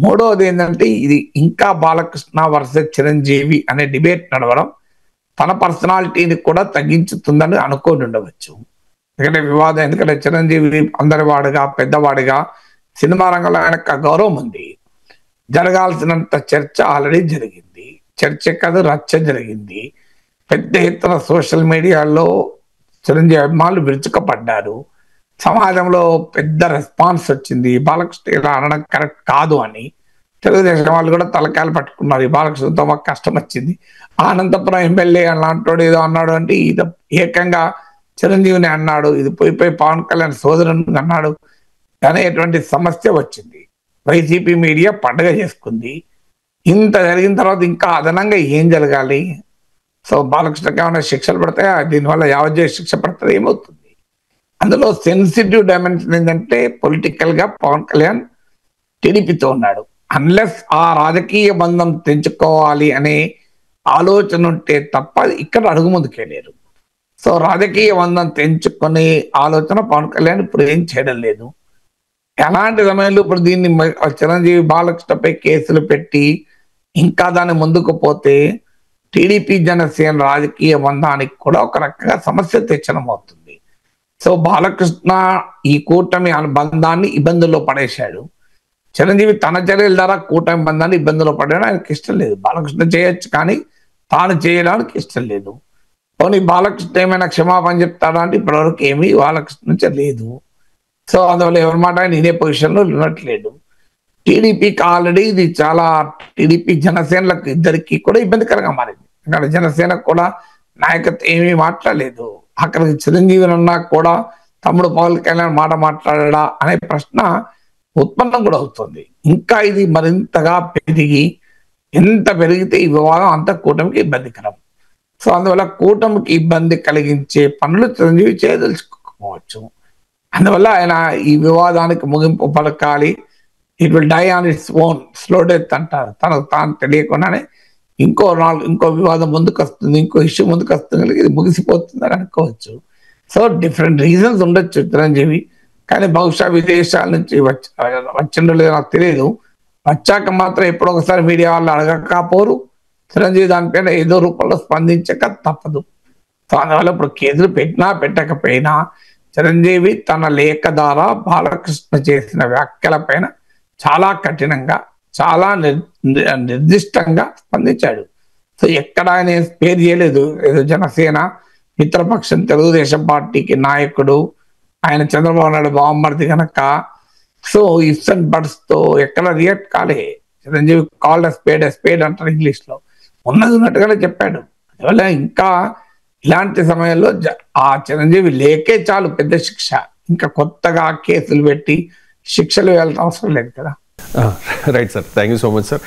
మూడవది ఏంటంటే, ఇది ఇంకా బాలకృష్ణ వర్సెస్ చిరంజీవి అనే డిబేట్ నడవడం తన పర్సనాలిటీని కూడా తగ్గించుతుందని అనుకోని ఉండవచ్చు. ఎందుకంటే చిరంజీవి అందరి వాడుగా, పెద్దవాడిగా సినిమా రంగంలో ఆయనకు గౌరవం ఉంది. జరగాల్సినంత చర్చ ఆల్రెడీ జరిగింది. చర్చ కాదు, రచ్చ జరిగింది. పెద్ద ఎత్తున సోషల్ మీడియాలో చిరంజీవి అభిమానులు విరుచుకపడ్డారు. సమాజంలో పెద్ద రెస్పాన్స్ వచ్చింది. బాలకృష్ణ ఇలా అనడం కరెక్ట్ కాదు అని తెలుగుదేశం వాళ్ళు కూడా తలకాయలు పట్టుకున్నారు. ఈ బాలకృష్ణతో మాకు కష్టం వచ్చింది, అనంతపురం ఎమ్మెల్యే అలాంటోడు ఏదో అన్నాడు అంటే ఇది ఏకంగా చిరంజీవిని అన్నాడు, ఇది పోయి పవన్ కళ్యాణ్ సోదరుని అన్నాడు అనేటువంటి సమస్య వచ్చింది. వైసీపీ మీడియా పండగ చేసుకుంది. ఇంత జరిగిన తర్వాత ఇంకా అదనంగా ఏం జరగాలి? సో బాలకృష్ణకి ఏమైనా శిక్షలు పడతాయా? దీనివల్ల యావజ్జీవ శిక్ష పడుతుంది, ఏమవుతుంది? అందులో సెన్సిటివ్ డైమెన్షన్ ఏంటంటే పొలిటికల్ గా పవన్ కళ్యాణ్ టీడీపీతో ఉన్నాడు. అన్లెస్ ఆ రాజకీయ బంధం తెంచుకోవాలి అనే ఆలోచన ఉంటే తప్ప ఇక్కడ అడుగు ముందుకెళ్ళారు. సో రాజకీయ బంధం తెంచుకునే ఆలోచన పవన్ కళ్యాణ్ ఇప్పుడు ఏం చేయడం లేదు. ఎలాంటి సమయంలో ఇప్పుడు దీన్ని చిరంజీవి బాలకృష్ణపై కేసులు పెట్టి ఇంకా దాన్ని ముందుకు పోతే టీడీపీ జనసేన రాజకీయ బంధానికి కూడా ఒక రకంగా సమస్య తెచ్చడం అవుతుంది. సో బాలకృష్ణ ఈ కూటమి బంధాన్ని ఇబ్బందుల్లో పడేశాడు. చిరంజీవి తన చర్యల ద్వారా కూటమి బంధాన్ని ఇబ్బందుల్లో పడడం ఆయనకి ఇష్టం లేదు. బాలకృష్ణ చేయొచ్చు కానీ తాను చేయడానికి ఇష్టం లేదు. పోనీ బాలకృష్ణ ఏమైనా క్షమాపణ చెప్తాడా అంటే ఇప్పటివరకు ఏమీ బాలకృష్ణ నుంచి లేదు. సో అందువల్ల ఎవరి మాట ఆయన ఇదే పొజిషన్లో ఉండట్లేదు. టీడీపీకి ఆల్రెడీ ఇది చాలా టీడీపీ జనసేనలకు ఇద్దరికి కూడా ఇబ్బందికరంగా మారింది. అక్కడ జనసేన కూడా నాయకత్వం ఏమీ మాట్లాడలేదు. అక్కడికి చిరంజీవి అన్నా కూడా తమ్ముడు పవన్ కళ్యాణ్ మాట మాట్లాడా అనే ప్రశ్న ఉత్పన్నం కూడా అవుతుంది. ఇంకా ఇది మరింతగా పెరిగి ఎంత పెరిగితే ఈ వివాదం అంత కూటమికి ఇబ్బందికరం. సో అందువల్ల కూటమికి ఇబ్బంది కలిగించే పనులు చిరంజీవి చేయదలుచుకోవచ్చు. అందువల్ల ఆయన ఈ వివాదానికి ముగింపు పలకాలి. It will die on its own, slow death అంటారు. తనకు తాను తెలియకుండానే ఇంకో వివాదం ముందుకు వస్తుంది, ఇంకో ఇష్యూ ముందుకు వస్తుంది, ఇది ముగిసిపోతుంది అని అనుకోవచ్చు. సో డిఫరెంట్ రీజన్స్ ఉండొచ్చు చిరంజీవి, కానీ బహుశా విదేశాల నుంచి వచ్చిండో లేదో నాకు తెలియదు. వచ్చాక మాత్రం ఎప్పుడో ఒకసారి మీడియా వాళ్ళు అడగకపోరు. చిరంజీవి దానిపైన ఏదో రూపంలో స్పందించక తప్పదు. సో అందువల్ల ఇప్పుడు కేసులు పెట్టినా పెట్టకపోయినా చిరంజీవి తన లేఖ ద్వారా బాలకృష్ణ చేసిన వ్యాఖ్యల పైన చాలా కఠినంగా, చాలా నిర్దిష్టంగా స్పందించాడు. సో ఎక్కడ ఆయన పేరు చేయలేదు. ఏదో జనసేన మిత్రపక్షం తెలుగుదేశం పార్టీకి నాయకుడు ఆయన చంద్రబాబు నాయుడు బామ్మర్ది కనుక సో ఇఫ్స్ అండ్ బట్స్ తో ఎక్కడ రియాక్ట్ కాలే. చిరంజీవి కాల్డ్ స్పేడ్ అంటారు ఇంగ్లీష్ లో, ఉన్నది ఉన్నట్టుగానే చెప్పాడు. అందువల్ల ఇంకా ఇలాంటి సమయంలో ఆ చిరంజీవి లేకే చాలు పెద్ద శిక్ష. ఇంకా కొత్తగా కేసులు పెట్టి శిక్షలు వేయాల్సిన అవసరం లేదు కదా. Right sir, thank you so much sir.